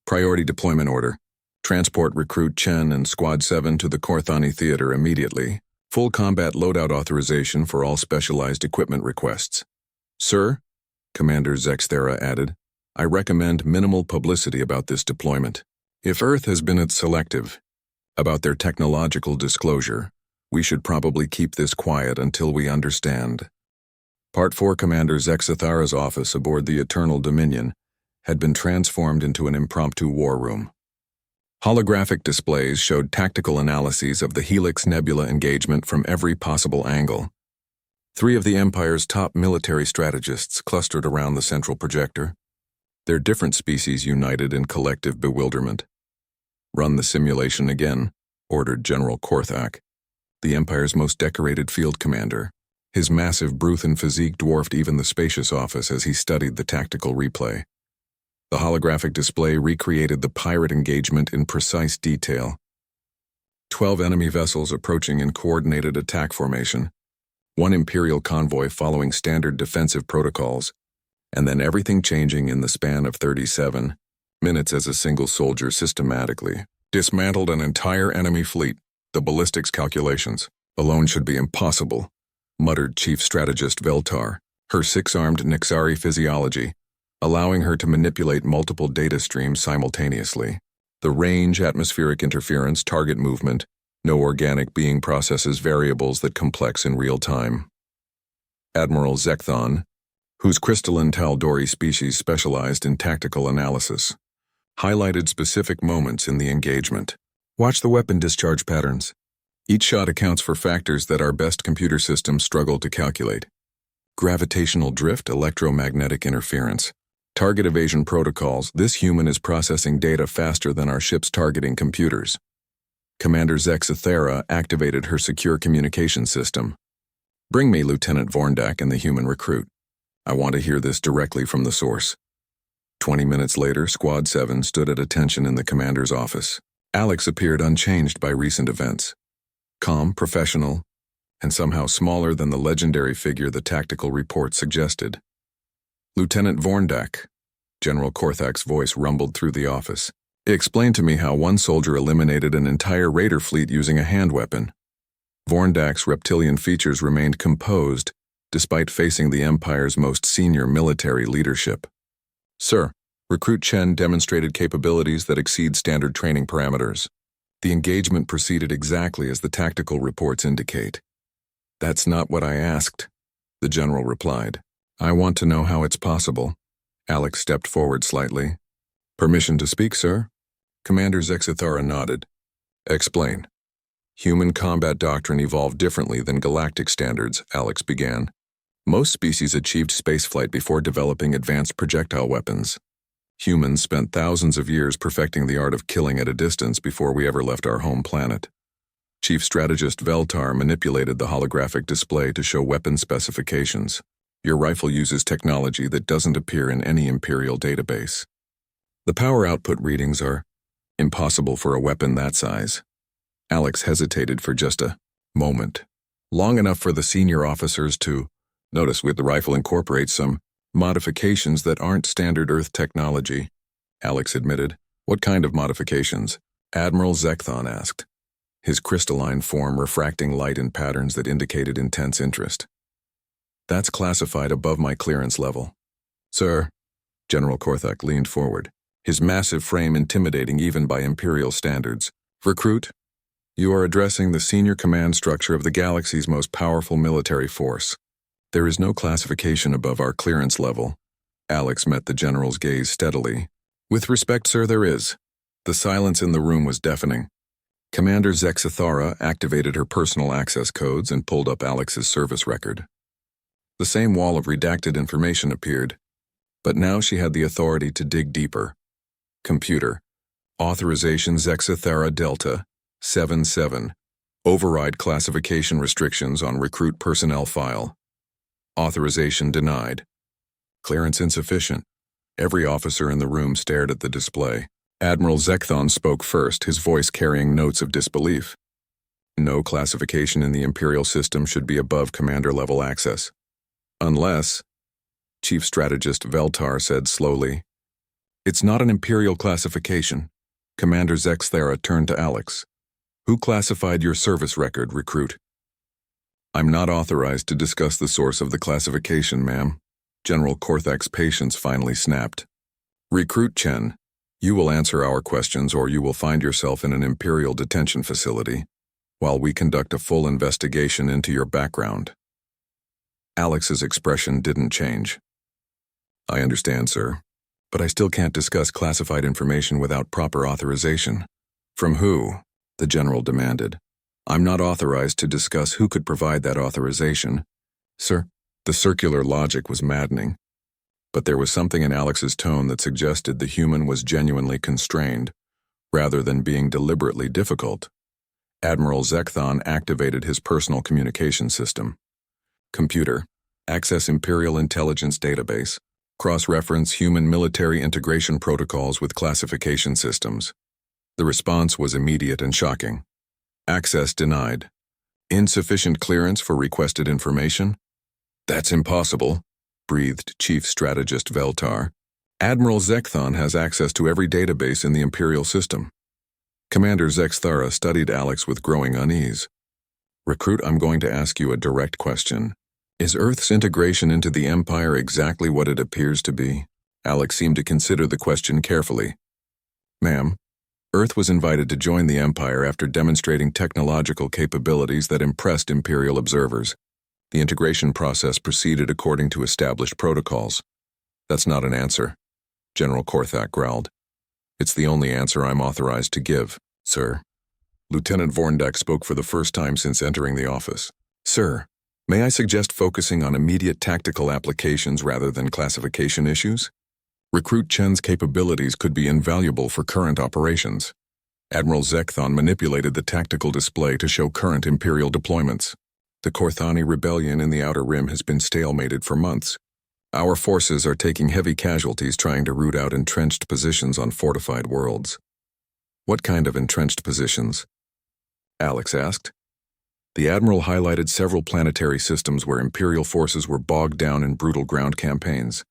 Priority deployment order. Transport Recruit Chen and Squad 7 to the Korthani Theater immediately. Full combat loadout authorization for all specialized equipment requests. Sir, Commander Zexthera added, I recommend minimal publicity about this deployment. If Earth has been selective about their technological disclosure, we should probably keep this quiet until we understand. Part 4 Commander Zexathara's office aboard the Eternal Dominion had been transformed into an impromptu war room. Holographic displays showed tactical analyses of the Helix Nebula engagement from every possible angle. 3 of the Empire's top military strategists clustered around the central projector. Their different species united in collective bewilderment. Run the simulation again, ordered General Korthak, the Empire's most decorated field commander. His massive Bruthan physique dwarfed even the spacious office as he studied the tactical replay. The holographic display recreated the pirate engagement in precise detail. 12 enemy vessels approaching in coordinated attack formation, 1 Imperial convoy following standard defensive protocols, and then everything changing in the span of 37 minutes as a single soldier systematically dismantled an entire enemy fleet. The ballistics calculations alone should be impossible, muttered Chief Strategist Veltar, her 6-armed Nixari physiology, allowing her to manipulate multiple data streams simultaneously. The range, atmospheric interference, target movement, no organic being processes variables that complex in real time. Admiral Zekthon, whose crystalline Taldori species specialized in tactical analysis, highlighted specific moments in the engagement. Watch the weapon discharge patterns. Each shot accounts for factors that our best computer systems struggle to calculate. Gravitational drift, electromagnetic interference, target evasion protocols. This human is processing data faster than our ship's targeting computers. Commander Zexathera activated her secure communication system. Bring me Lieutenant Vorndak and the human recruit. I want to hear this directly from the source. 20 minutes later, Squad 7 stood at attention in the commander's office. Alex appeared unchanged by recent events. Calm, professional, and somehow smaller than the legendary figure the tactical report suggested. Lieutenant Vorndak, General Korthak's voice rumbled through the office. He explained to me how one soldier eliminated an entire raider fleet using a hand weapon. Vorndak's reptilian features remained composed, despite facing the Empire's most senior military leadership. Sir, Recruit Chen demonstrated capabilities that exceed standard training parameters. The engagement proceeded exactly as the tactical reports indicate. That's not what I asked, the general replied. I want to know how it's possible. Alex stepped forward slightly. Permission to speak, sir? Commander Zexithara nodded. Explain. Human combat doctrine evolved differently than galactic standards, Alex began. Most species achieved spaceflight before developing advanced projectile weapons. Humans spent thousands of years perfecting the art of killing at a distance before we ever left our home planet. Chief Strategist Veltar manipulated the holographic display to show weapon specifications. Your rifle uses technology that doesn't appear in any Imperial database. The power output readings are impossible for a weapon that size. Alex hesitated for just a moment, long enough for the senior officers to notice the rifle incorporates some modifications that aren't standard Earth technology, Alex admitted. What kind of modifications? Admiral Zekthon asked, his crystalline form refracting light in patterns that indicated intense interest. That's classified above my clearance level. Sir, General Korthak leaned forward, his massive frame intimidating even by Imperial standards. Recruit, you are addressing the senior command structure of the galaxy's most powerful military force. There is no classification above our clearance level. Alex met the general's gaze steadily. With respect, sir, there is. The silence in the room was deafening. Commander Zexithara activated her personal access codes and pulled up Alex's service record. The same wall of redacted information appeared, but now she had the authority to dig deeper. Computer. Authorization Zexithara Delta 77. Override classification restrictions on recruit personnel file. Authorization denied. Clearance insufficient. Every officer in the room stared at the display. Admiral Zekthon spoke first, his voice carrying notes of disbelief. No classification in the Imperial system should be above commander-level access. Unless, Chief Strategist Veltar said slowly, it's not an Imperial classification. Commander Zexthara turned to Alex. Who classified your service record, recruit? I'm not authorized to discuss the source of the classification, ma'am. General Korthak's patience finally snapped. Recruit Chen, you will answer our questions or you will find yourself in an Imperial detention facility while we conduct a full investigation into your background. Alex's expression didn't change. I understand, sir, but I still can't discuss classified information without proper authorization. From who? The general demanded. I'm not authorized to discuss who could provide that authorization. Sir, the circular logic was maddening. But there was something in Alex's tone that suggested the human was genuinely constrained, rather than being deliberately difficult. Admiral Zekthon activated his personal communication system. Computer, access Imperial Intelligence Database, cross-reference human military integration protocols with classification systems. The response was immediate and shocking. Access denied. Insufficient clearance for requested information? That's impossible, breathed Chief Strategist Veltar. Admiral Zekthon has access to every database in the Imperial system. Commander Zexthara studied Alex with growing unease. Recruit, I'm going to ask you a direct question. Is Earth's integration into the Empire exactly what it appears to be? Alex seemed to consider the question carefully. Ma'am, Earth was invited to join the Empire after demonstrating technological capabilities that impressed Imperial observers. The integration process proceeded according to established protocols. That's not an answer, General Korthak growled. It's the only answer I'm authorized to give, sir. Lieutenant Vorndak spoke for the first time since entering the office. Sir, may I suggest focusing on immediate tactical applications rather than classification issues? Recruit Chen's capabilities could be invaluable for current operations. Admiral Zekthon manipulated the tactical display to show current Imperial deployments. The Korthani rebellion in the Outer Rim has been stalemated for months. Our forces are taking heavy casualties trying to root out entrenched positions on fortified worlds. What kind of entrenched positions? Alex asked. The Admiral highlighted several planetary systems where Imperial forces were bogged down in brutal ground campaigns.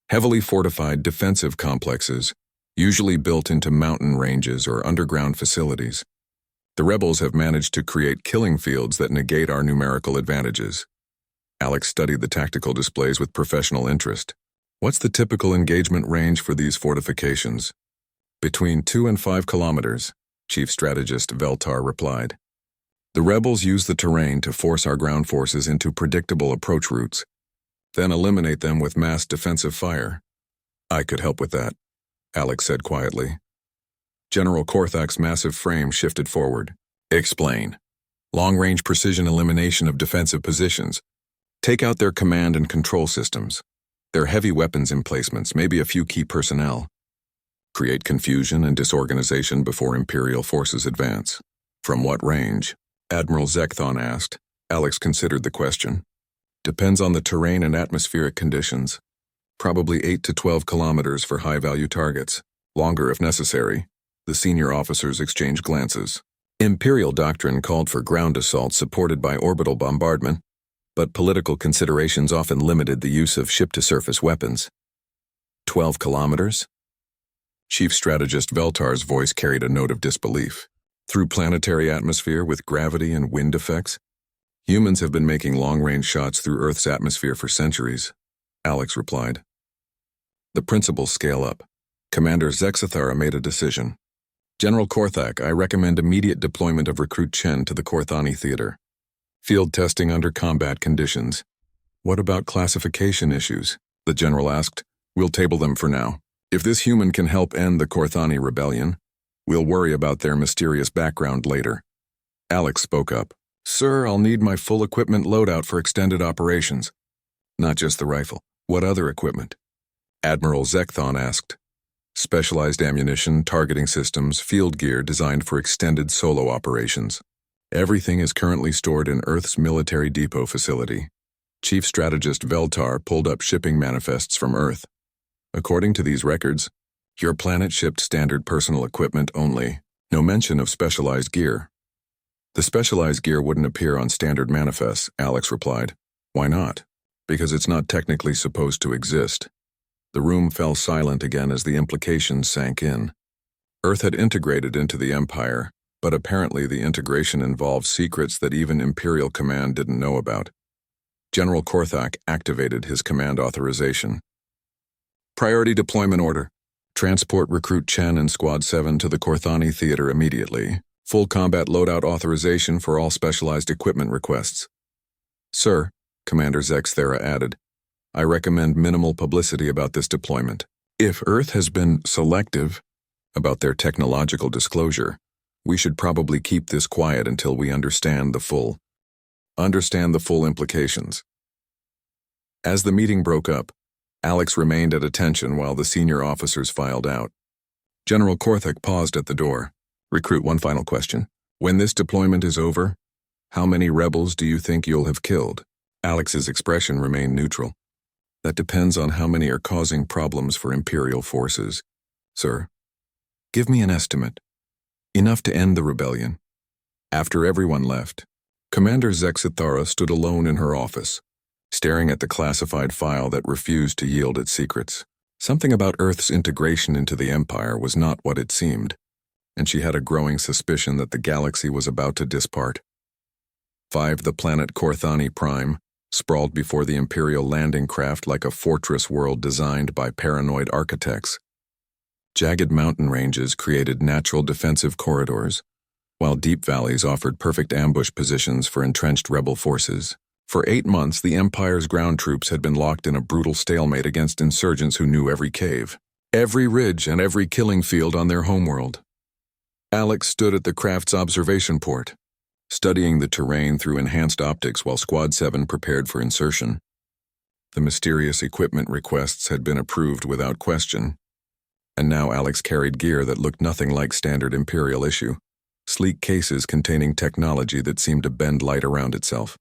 Heavily fortified defensive complexes, usually built into mountain ranges or underground facilities. The rebels have managed to create killing fields that negate our numerical advantages. Alex studied the tactical displays with professional interest. What's the typical engagement range for these fortifications? Between 2 and 5 kilometers, Chief Strategist Veltar replied. The rebels use the terrain to force our ground forces into predictable approach routes, then eliminate them with mass defensive fire. I could help with that, Alex said quietly. General Korthak's massive frame shifted forward. Explain. Long-range precision elimination of defensive positions. Take out their command and control systems, their heavy weapons emplacements, maybe a few key personnel. Create confusion and disorganization before Imperial forces advance. From what range? Admiral Zekthon asked. Alex considered the question. Depends on the terrain and atmospheric conditions. Probably 8 to 12 kilometers for high-value targets. Longer if necessary. The senior officers exchanged glances. Imperial doctrine called for ground assault supported by orbital bombardment, but political considerations often limited the use of ship-to-surface weapons. 12 kilometers? Chief Strategist Veltar's voice carried a note of disbelief. Through planetary atmosphere with gravity and wind effects, humans have been making long-range shots through Earth's atmosphere for centuries, Alex replied. The principals scale up. Commander Zexathara made a decision. General Korthak, I recommend immediate deployment of Recruit Chen to the Korthani Theater. Field testing under combat conditions. What about classification issues? The general asked. We'll table them for now. If this human can help end the Korthani rebellion, we'll worry about their mysterious background later. Alex spoke up. Sir, I'll need my full equipment loadout for extended operations. Not just the rifle. What other equipment? Admiral Zekthon asked. Specialized ammunition, targeting systems, field gear designed for extended solo operations. Everything is currently stored in Earth's military depot facility. Chief Strategist Veltar pulled up shipping manifests from Earth. According to these records, your planet shipped standard personal equipment only, no mention of specialized gear. The specialized gear wouldn't appear on standard manifests, Alex replied. Why not? Because it's not technically supposed to exist. The room fell silent again as the implications sank in. Earth had integrated into the Empire, but apparently the integration involved secrets that even Imperial Command didn't know about. General Korthak activated his command authorization. Priority deployment order. Transport Recruit Chen and Squad 7 to the Korthani Theater immediately. Full combat loadout authorization for all specialized equipment requests. Sir, Commander Zexthera added, I recommend minimal publicity about this deployment. If Earth has been selective about their technological disclosure, we should probably keep this quiet until we understand the full implications. As the meeting broke up, Alex remained at attention while the senior officers filed out. General Korthak paused at the door. Recruit, one final question. When this deployment is over, how many rebels do you think you'll have killed? Alex's expression remained neutral. That depends on how many are causing problems for Imperial forces. Sir, give me an estimate. Enough to end the rebellion. After everyone left, Commander Zexathara stood alone in her office, staring at the classified file that refused to yield its secrets. Something about Earth's integration into the Empire was not what it seemed, and she had a growing suspicion that the galaxy was about to dispart. 5. The planet Korthani Prime sprawled before the Imperial landing craft like a fortress world designed by paranoid architects. Jagged mountain ranges created natural defensive corridors, while deep valleys offered perfect ambush positions for entrenched rebel forces. For 8 months, the Empire's ground troops had been locked in a brutal stalemate against insurgents who knew every cave, every ridge, and every killing field on their homeworld. Alex stood at the craft's observation port, studying the terrain through enhanced optics while Squad 7 prepared for insertion. The mysterious equipment requests had been approved without question, and now Alex carried gear that looked nothing like standard Imperial issue, sleek cases containing technology that seemed to bend light around itself.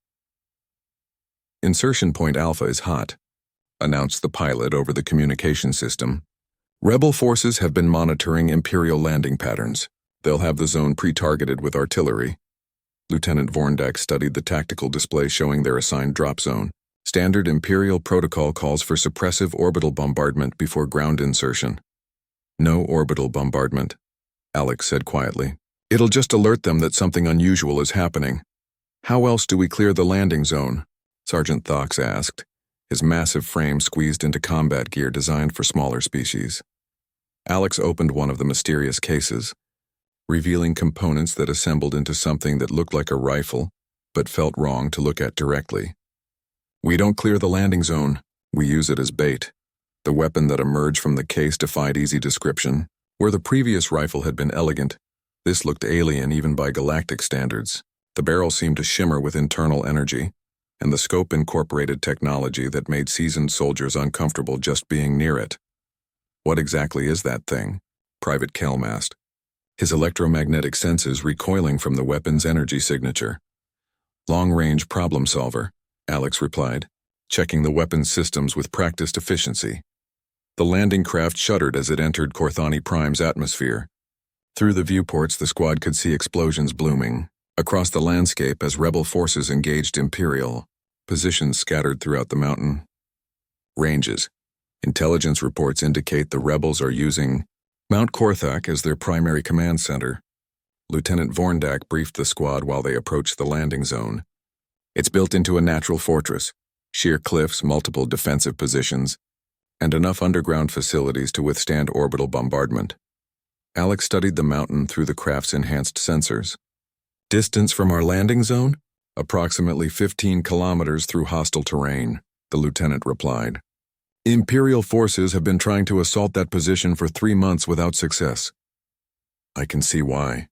Insertion Point Alpha is hot. announced the pilot over the communication system. Rebel forces have been monitoring Imperial landing patterns. They'll have the zone pre-targeted with artillery. Lieutenant Vorndak studied the tactical display showing their assigned drop zone. Standard Imperial protocol calls for suppressive orbital bombardment before ground insertion. No orbital bombardment, Alex said quietly. It'll just alert them that something unusual is happening. How else do we clear the landing zone? Sergeant Thox asked, his massive frame squeezed into combat gear designed for smaller species. Alex opened one of the mysterious cases, revealing components that assembled into something that looked like a rifle, but felt wrong to look at directly. We don't clear the landing zone, we use it as bait. The weapon that emerged from the case defied easy description. Where the previous rifle had been elegant, this looked alien even by galactic standards. The barrel seemed to shimmer with internal energy, and the scope incorporated technology that made seasoned soldiers uncomfortable just being near it. What exactly is that thing? Private Kelm asked, his electromagnetic senses recoiling from the weapon's energy signature. Long-range problem solver, Alex replied, checking the weapon's systems with practiced efficiency. The landing craft shuddered as it entered Corthani Prime's atmosphere. Through the viewports, the squad could see explosions blooming across the landscape as rebel forces engaged Imperial positions scattered throughout the mountain ranges. Intelligence reports indicate the rebels are using Mount Korthak as their primary command center. Lieutenant Vorndak briefed the squad while they approached the landing zone. It's built into a natural fortress, sheer cliffs, multiple defensive positions, and enough underground facilities to withstand orbital bombardment. Alex studied the mountain through the craft's enhanced sensors. Distance from our landing zone? Approximately 15 kilometers through hostile terrain, the lieutenant replied. Imperial forces have been trying to assault that position for 3 months without success. I can see why,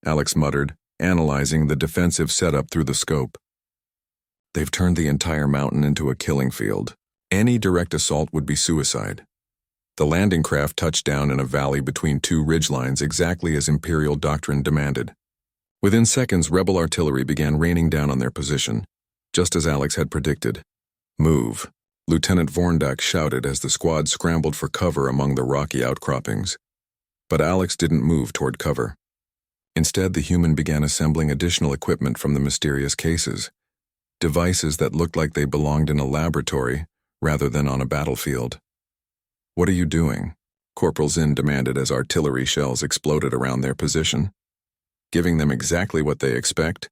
Alex muttered, analyzing the defensive setup through the scope. They've turned the entire mountain into a killing field. Any direct assault would be suicide. The landing craft touched down in a valley between two ridgelines exactly as Imperial doctrine demanded. Within seconds, rebel artillery began raining down on their position, just as Alex had predicted. Move, Lieutenant Vorndak shouted as the squad scrambled for cover among the rocky outcroppings. But Alex didn't move toward cover. Instead, the human began assembling additional equipment from the mysterious cases, devices that looked like they belonged in a laboratory rather than on a battlefield. What are you doing? Corporal Zinn demanded as artillery shells exploded around their position. Giving them exactly what they expect,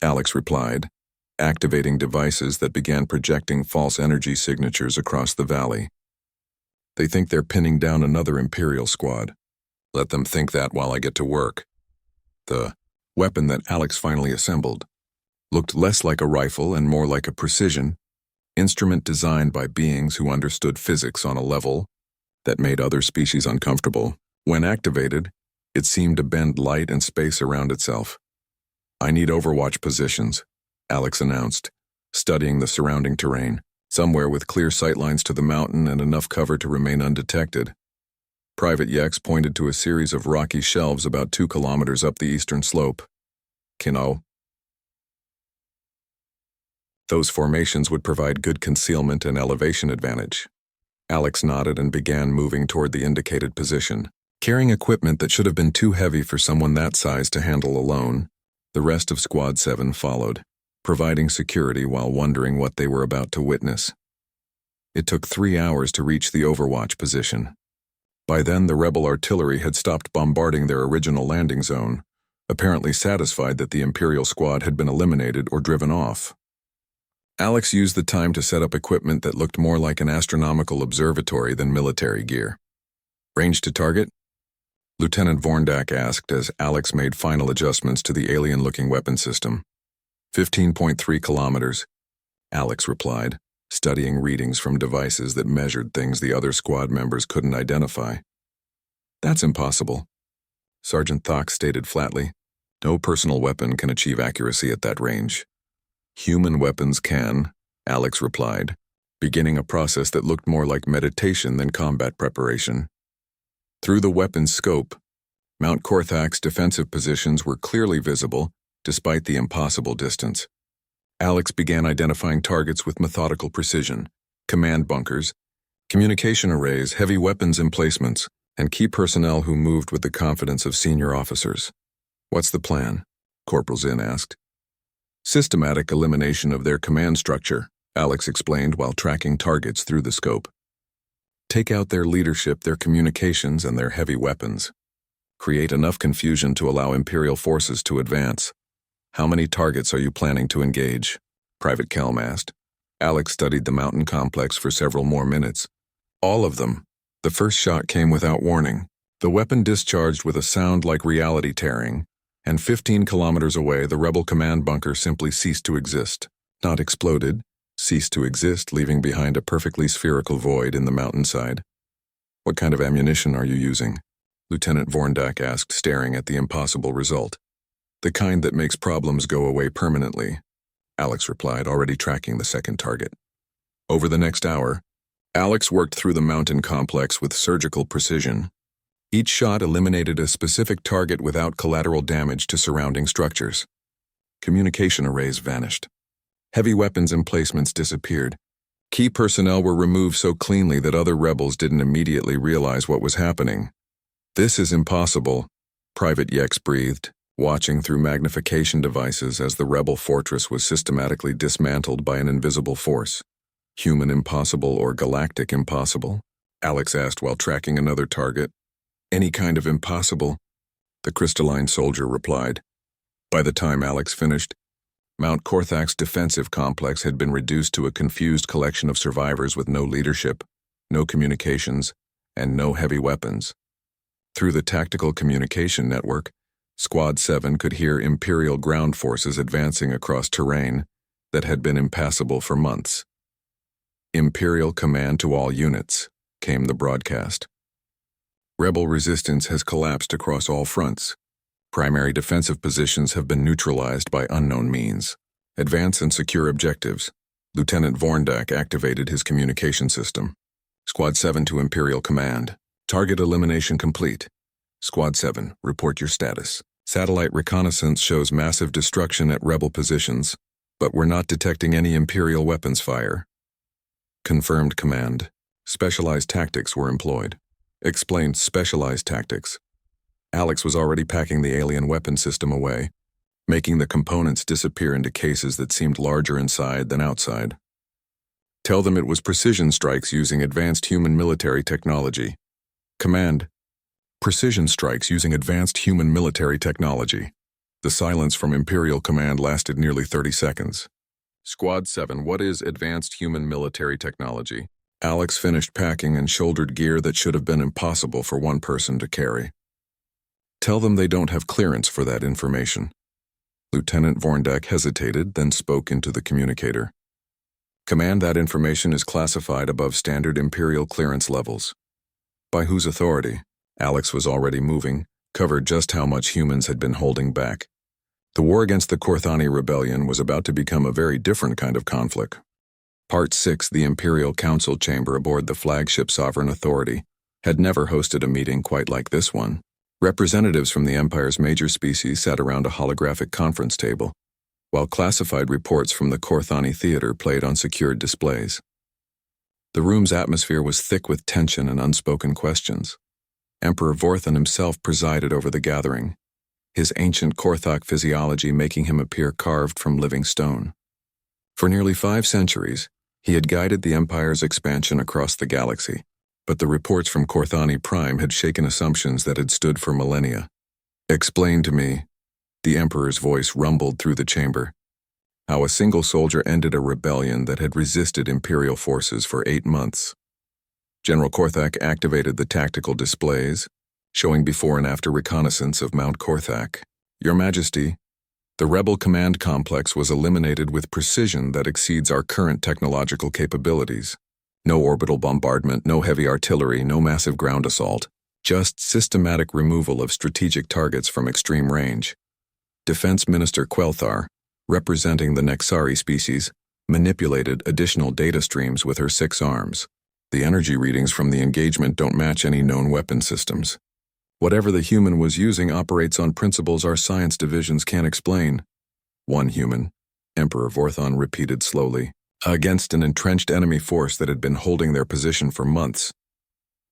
Alex replied, activating devices that began projecting false energy signatures across the valley. They think they're pinning down another Imperial squad. Let them think that while I get to work. The weapon that Alex finally assembled looked less like a rifle and more like a precision instrument designed by beings who understood physics on a level that made other species uncomfortable. When activated, it seemed to bend light and space around itself. I need overwatch positions, Alex announced, studying the surrounding terrain, somewhere with clear sightlines to the mountain and enough cover to remain undetected. Private Yex pointed to a series of rocky shelves about 2 kilometers up the eastern slope. Kino. Those formations would provide good concealment and elevation advantage. Alex nodded and began moving toward the indicated position. Carrying equipment that should have been too heavy for someone that size to handle alone, the rest of Squad 7 followed, providing security while wondering what they were about to witness. It took 3 hours to reach the overwatch position. By then, the rebel artillery had stopped bombarding their original landing zone, apparently satisfied that the Imperial squad had been eliminated or driven off. Alex used the time to set up equipment that looked more like an astronomical observatory than military gear. Range to target? Lieutenant Vorndak asked as Alex made final adjustments to the alien-looking weapon system. 15.3 kilometers, Alex replied, studying readings from devices that measured things the other squad members couldn't identify. That's impossible, Sergeant Thox stated flatly. No personal weapon can achieve accuracy at that range. Human weapons can, Alex replied, beginning a process that looked more like meditation than combat preparation. Through the weapon's scope, Mount Korthak's defensive positions were clearly visible, despite the impossible distance. Alex began identifying targets with methodical precision, command bunkers, communication arrays, heavy weapons emplacements, and key personnel who moved with the confidence of senior officers. "What's the plan?" Corporal Zinn asked. "Systematic elimination of their command structure," Alex explained while tracking targets through the scope. "Take out their leadership, their communications, and their heavy weapons. Create enough confusion to allow Imperial forces to advance. How many targets are you planning to engage?" Private Kelm asked. Alex studied the mountain complex for several more minutes. "All of them." The first shot came without warning. The weapon discharged with a sound like reality tearing, and 15 kilometers away the rebel command bunker simply ceased to exist. Not exploded, ceased to exist, leaving behind a perfectly spherical void in the mountainside. "What kind of ammunition are you using?" Lieutenant Vorndak asked, staring at the impossible result. "The kind that makes problems go away permanently," Alex replied, already tracking the second target. Over the next hour, Alex worked through the mountain complex with surgical precision. Each shot eliminated a specific target without collateral damage to surrounding structures. Communication arrays vanished. Heavy weapons emplacements disappeared. Key personnel were removed so cleanly that other rebels didn't immediately realize what was happening. "This is impossible," Private Yex breathed, watching through magnification devices as the rebel fortress was systematically dismantled by an invisible force. "Human impossible or galactic impossible?" Alex asked while tracking another target. "Any kind of impossible," the crystalline soldier replied. By the time Alex finished, Mount Korthak's defensive complex had been reduced to a confused collection of survivors with no leadership, no communications, and no heavy weapons. Through the tactical communication network, Squad 7 could hear Imperial ground forces advancing across terrain that had been impassable for months. "Imperial command to all units," came the broadcast. "Rebel resistance has collapsed across all fronts. Primary defensive positions have been neutralized by unknown means. Advance and secure objectives." Lieutenant Vorndak activated his communication system. "Squad 7 to Imperial Command. Target elimination complete. Squad 7, report your status. Satellite reconnaissance shows massive destruction at rebel positions, but we're not detecting any Imperial weapons fire." "Confirmed, Command. Specialized tactics were employed." Explained specialized tactics. Alex was already packing the alien weapon system away, making the components disappear into cases that seemed larger inside than outside. "Tell them it was precision strikes using advanced human military technology." "Command, precision strikes using advanced human military technology." The silence from Imperial Command lasted nearly 30 seconds. "Squad 7, what is advanced human military technology?" Alex finished packing and shouldered gear that should have been impossible for one person to carry. "Tell them they don't have clearance for that information." Lieutenant Vorndak hesitated, then spoke into the communicator. "Command, that information is classified above standard Imperial clearance levels." "By whose authority?" Alex was already moving, covered just how much humans had been holding back. The war against the Korthani rebellion was about to become a very different kind of conflict. Part 6, the Imperial Council chamber aboard the flagship Sovereign Authority, had never hosted a meeting quite like this one. Representatives from the Empire's major species sat around a holographic conference table, while classified reports from the Korthani theater played on secured displays. The room's atmosphere was thick with tension and unspoken questions. Emperor Vorthan himself presided over the gathering, his ancient Korthak physiology making him appear carved from living stone. For nearly 5 centuries, he had guided the Empire's expansion across the galaxy, but the reports from Korthani Prime had shaken assumptions that had stood for millennia. "Explain to me," the Emperor's voice rumbled through the chamber, "how a single soldier ended a rebellion that had resisted Imperial forces for 8 months. General Korthak activated the tactical displays, showing before and after reconnaissance of Mount Korthak. Your Majesty, the rebel command complex was eliminated with precision that exceeds our current technological capabilities. No orbital bombardment, no heavy artillery, no massive ground assault, just systematic removal of strategic targets from extreme range. Defense Minister Quelthar, representing the Nexari species, manipulated additional data streams with her 6 arms. The energy readings from the engagement don't match any known weapon systems. Whatever the human was using operates on principles our science divisions can't explain." "One human," Emperor Vorthon repeated slowly. against an entrenched enemy force that had been holding their position for months.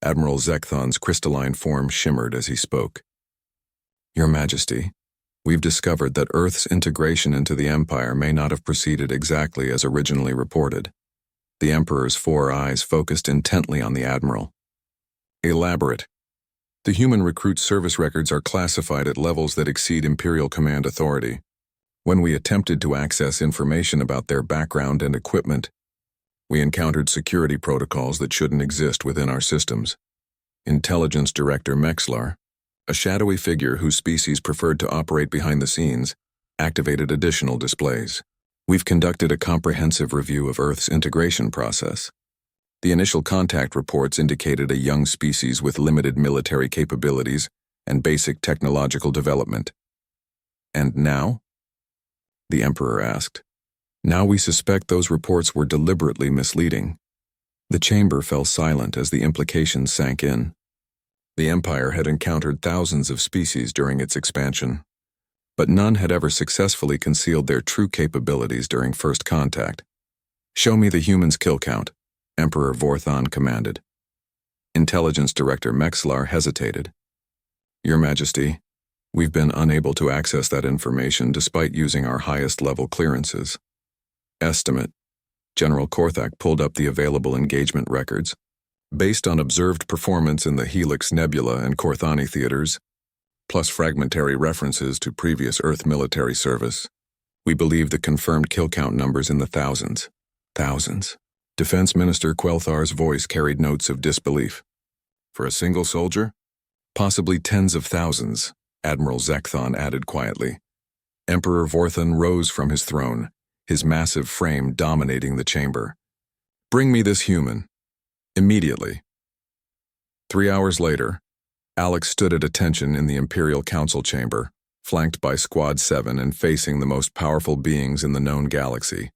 Admiral Zekthon's crystalline form shimmered as he spoke. Your Majesty, we've discovered that Earth's integration into the Empire may not have proceeded exactly as originally reported. The Emperor's 4 eyes focused intently on the Admiral. Elaborate. The human recruit service records are classified at levels that exceed Imperial Command authority. When we attempted to access information about their background and equipment, we encountered security protocols that shouldn't exist within our systems. Intelligence Director Mexlar, a shadowy figure whose species preferred to operate behind the scenes, activated additional displays. We've conducted a comprehensive review of Earth's integration process. The initial contact reports indicated a young species with limited military capabilities and basic technological development. And now? The Emperor asked. Now we suspect those reports were deliberately misleading. The chamber fell silent as the implications sank in. The Empire had encountered thousands of species during its expansion, but none had ever successfully concealed their true capabilities during first contact. Show me the humans' kill count, Emperor Vorthon commanded. Intelligence Director Mexlar hesitated. Your Majesty, we've been unable to access that information despite using our highest level clearances. Estimate. General Korthak pulled up the available engagement records. Based on observed performance in the Helix Nebula and Korthani theaters, plus fragmentary references to previous Earth military service, we believe the confirmed kill count numbers in the thousands. Thousands. Defense Minister Quelthar's voice carried notes of disbelief. For a single soldier? Possibly tens of thousands, Admiral Zekthon added quietly. Emperor Vorthon rose from his throne, his massive frame dominating the chamber. Bring me this human. Immediately. 3 hours later, Alex stood at attention in the Imperial Council chamber, flanked by Squad 7 and facing the most powerful beings in the known galaxy.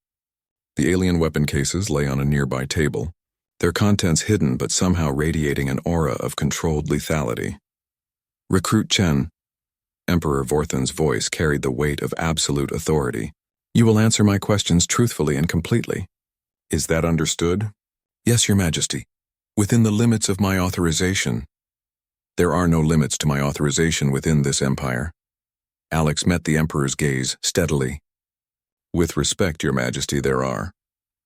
The alien weapon cases lay on a nearby table, their contents hidden but somehow radiating an aura of controlled lethality. Recruit Chen. Emperor Vorthon's voice carried the weight of absolute authority. You will answer my questions truthfully and completely. Is that understood? Yes, Your Majesty. Within the limits of my authorization. There are no limits to my authorization within this empire. Alex met the Emperor's gaze steadily. With respect, Your Majesty, there are.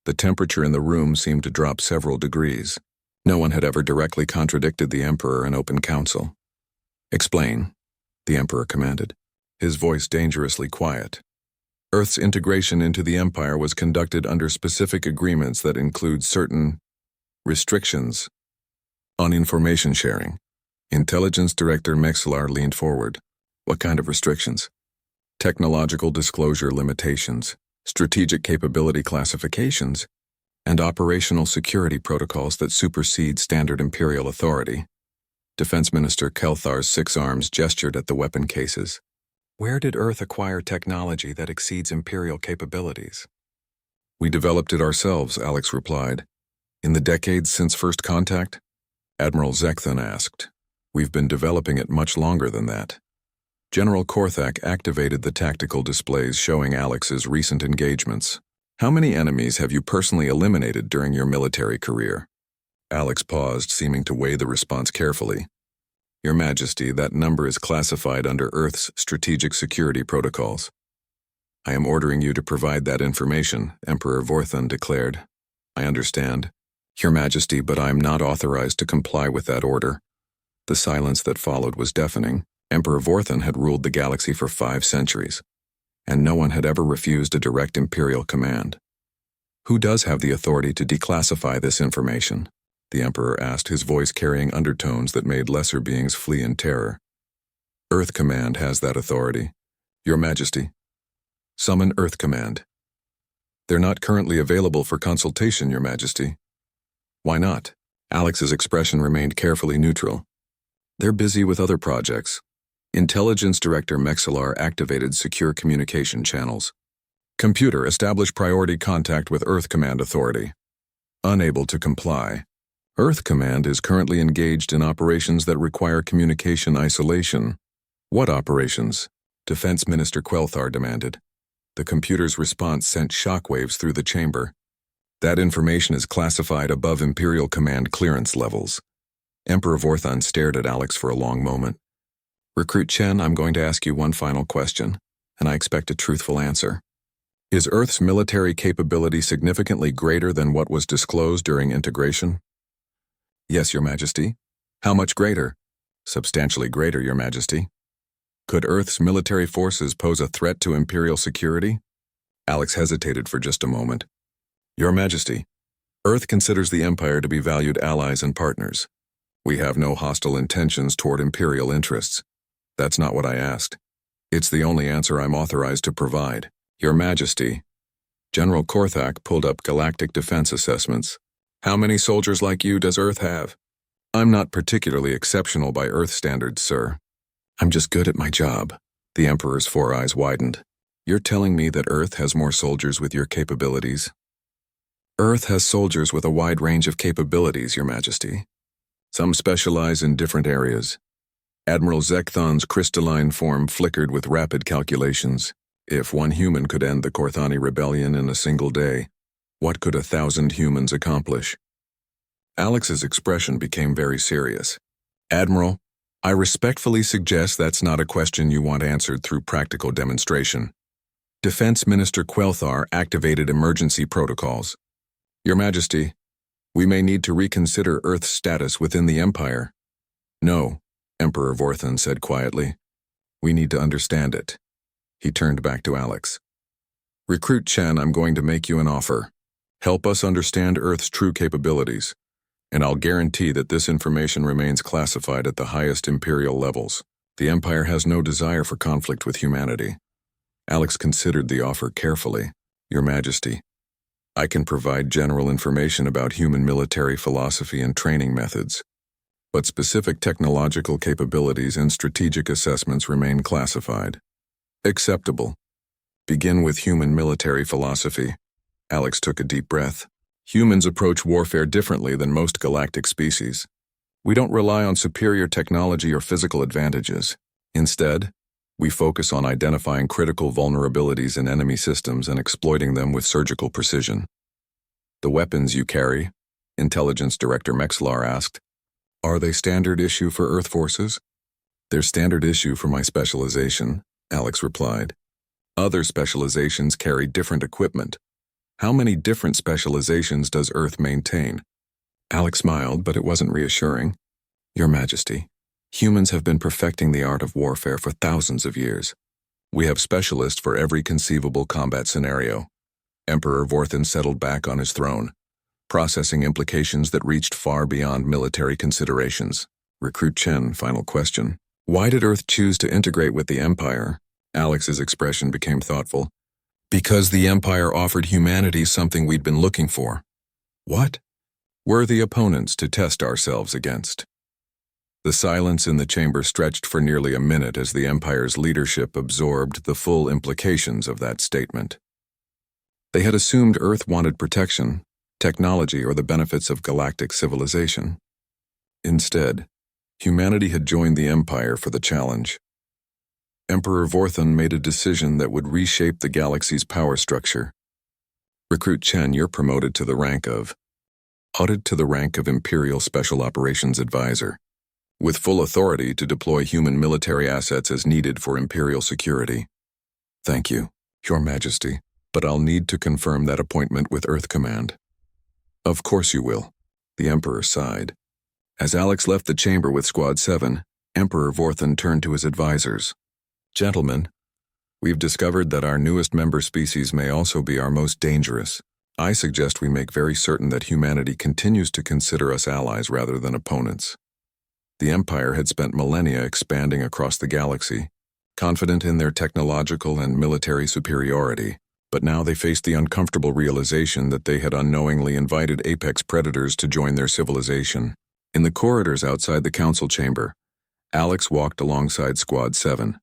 The temperature in the room seemed to drop several degrees. No one had ever directly contradicted the Emperor in open council. Explain, the Emperor commanded, his voice dangerously quiet. Earth's integration into the Empire was conducted under specific agreements that include certain restrictions on information sharing. Intelligence Director Mexlar leaned forward. What kind of restrictions? Technological disclosure limitations, strategic capability classifications, and operational security protocols that supersede standard Imperial authority. Defense Minister Kelthar's 6 arms gestured at the weapon cases. Where did Earth acquire technology that exceeds Imperial capabilities? We developed it ourselves, Alex replied. In the decades since first contact? Admiral Zekthon asked. We've been developing it much longer than that. General Korthak activated the tactical displays showing Alex's recent engagements. How many enemies have you personally eliminated during your military career? Alex paused, seeming to weigh the response carefully. Your Majesty, that number is classified under Earth's strategic security protocols. I am ordering you to provide that information, Emperor Vorthon declared. I understand, Your Majesty, but I am not authorized to comply with that order. The silence that followed was deafening. Emperor Vorthon had ruled the galaxy for 5 centuries, and no one had ever refused a direct Imperial command. Who does have the authority to declassify this information? The Emperor asked, his voice carrying undertones that made lesser beings flee in terror. Earth Command has that authority, Your Majesty. Summon Earth Command. They're not currently available for consultation, Your Majesty. Why not? Alex's expression remained carefully neutral. They're busy with other projects. Intelligence Director Mexlar activated secure communication channels. Computer, establish priority contact with Earth Command Authority. Unable to comply. Earth Command is currently engaged in operations that require communication isolation. What operations? Defense Minister Quelthar demanded. The computer's response sent shockwaves through the chamber. That information is classified above Imperial Command clearance levels. Emperor Vorthon stared at Alex for a long moment. Recruit Chen, I'm going to ask you one final question, and I expect a truthful answer. Is Earth's military capability significantly greater than what was disclosed during integration? Yes, Your Majesty. How much greater? Substantially greater, Your Majesty. Could Earth's military forces pose a threat to Imperial security? Alex hesitated for just a moment. Your Majesty, Earth considers the Empire to be valued allies and partners. We have no hostile intentions toward Imperial interests. That's not what I asked. It's the only answer I'm authorized to provide. Your Majesty. General Korthak pulled up Galactic defense assessments. How many soldiers like you does Earth have? I'm not particularly exceptional by Earth standards, sir. I'm just good at my job. The Emperor's four eyes widened. You're telling me that Earth has more soldiers with your capabilities? Earth has soldiers with a wide range of capabilities, Your Majesty. Some specialize in different areas. Admiral Zekthon's crystalline form flickered with rapid calculations. If one human could end the Korthani rebellion in a single day, what could 1,000 humans accomplish? Alex's expression became very serious. Admiral, I respectfully suggest that's not a question you want answered through practical demonstration. Defense Minister Quelthar activated emergency protocols. Your Majesty, we may need to reconsider Earth's status within the Empire. No, Emperor Vorthon said quietly. We need to understand it. He turned back to Alex. Recruit Chen, I'm going to make you an offer. Help us understand Earth's true capabilities, and I'll guarantee that this information remains classified at the highest Imperial levels. The Empire has no desire for conflict with humanity. Alex considered the offer carefully. Your Majesty, I can provide general information about human military philosophy and training methods, but specific technological capabilities and strategic assessments remain classified. Acceptable. Begin with human military philosophy. Alex took a deep breath. Humans approach warfare differently than most galactic species. We don't rely on superior technology or physical advantages. Instead, we focus on identifying critical vulnerabilities in enemy systems and exploiting them with surgical precision. The weapons you carry, Intelligence Director Mexlar asked, are they standard issue for Earth forces? They're standard issue for my specialization, Alex replied. Other specializations carry different equipment. How many different specializations does Earth maintain? Alex smiled, but it wasn't reassuring. Your Majesty, humans have been perfecting the art of warfare for thousands of years. We have specialists for every conceivable combat scenario. Emperor Vorthon settled back on his throne, processing implications that reached far beyond military considerations. Recruit Chen, final question. Why did Earth choose to integrate with the Empire? Alex's expression became thoughtful. Because the Empire offered humanity something we'd been looking for. What? Worthy opponents to test ourselves against. The silence in the chamber stretched for nearly a minute as the Empire's leadership absorbed the full implications of that statement. They had assumed Earth wanted protection, technology, or the benefits of galactic civilization. Instead, humanity had joined the Empire for the challenge. Emperor Vorthon made a decision that would reshape the galaxy's power structure. Recruit Chen, you're promoted to the rank of Imperial Special Operations Advisor, with full authority to deploy human military assets as needed for Imperial security. Thank you, Your Majesty, but I'll need to confirm that appointment with Earth Command. Of course you will, the Emperor sighed. As Alex left the chamber with Squad 7, Emperor Vorthon turned to his advisors. Gentlemen, we've discovered that our newest member species may also be our most dangerous. I suggest we make very certain that humanity continues to consider us allies rather than opponents. The Empire had spent millennia expanding across the galaxy, confident in their technological and military superiority, but now they faced the uncomfortable realization that they had unknowingly invited apex predators to join their civilization. In the corridors outside the council chamber, Alex walked alongside Squad 7,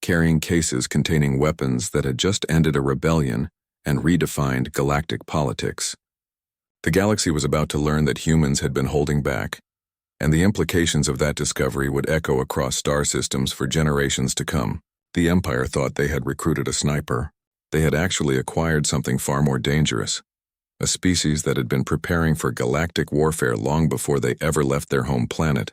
carrying cases containing weapons that had just ended a rebellion and redefined galactic politics. The galaxy was about to learn that humans had been holding back, and the implications of that discovery would echo across star systems for generations to come. The Empire thought they had recruited a sniper. They had actually acquired something far more dangerous: a species that had been preparing for galactic warfare long before they ever left their home planet.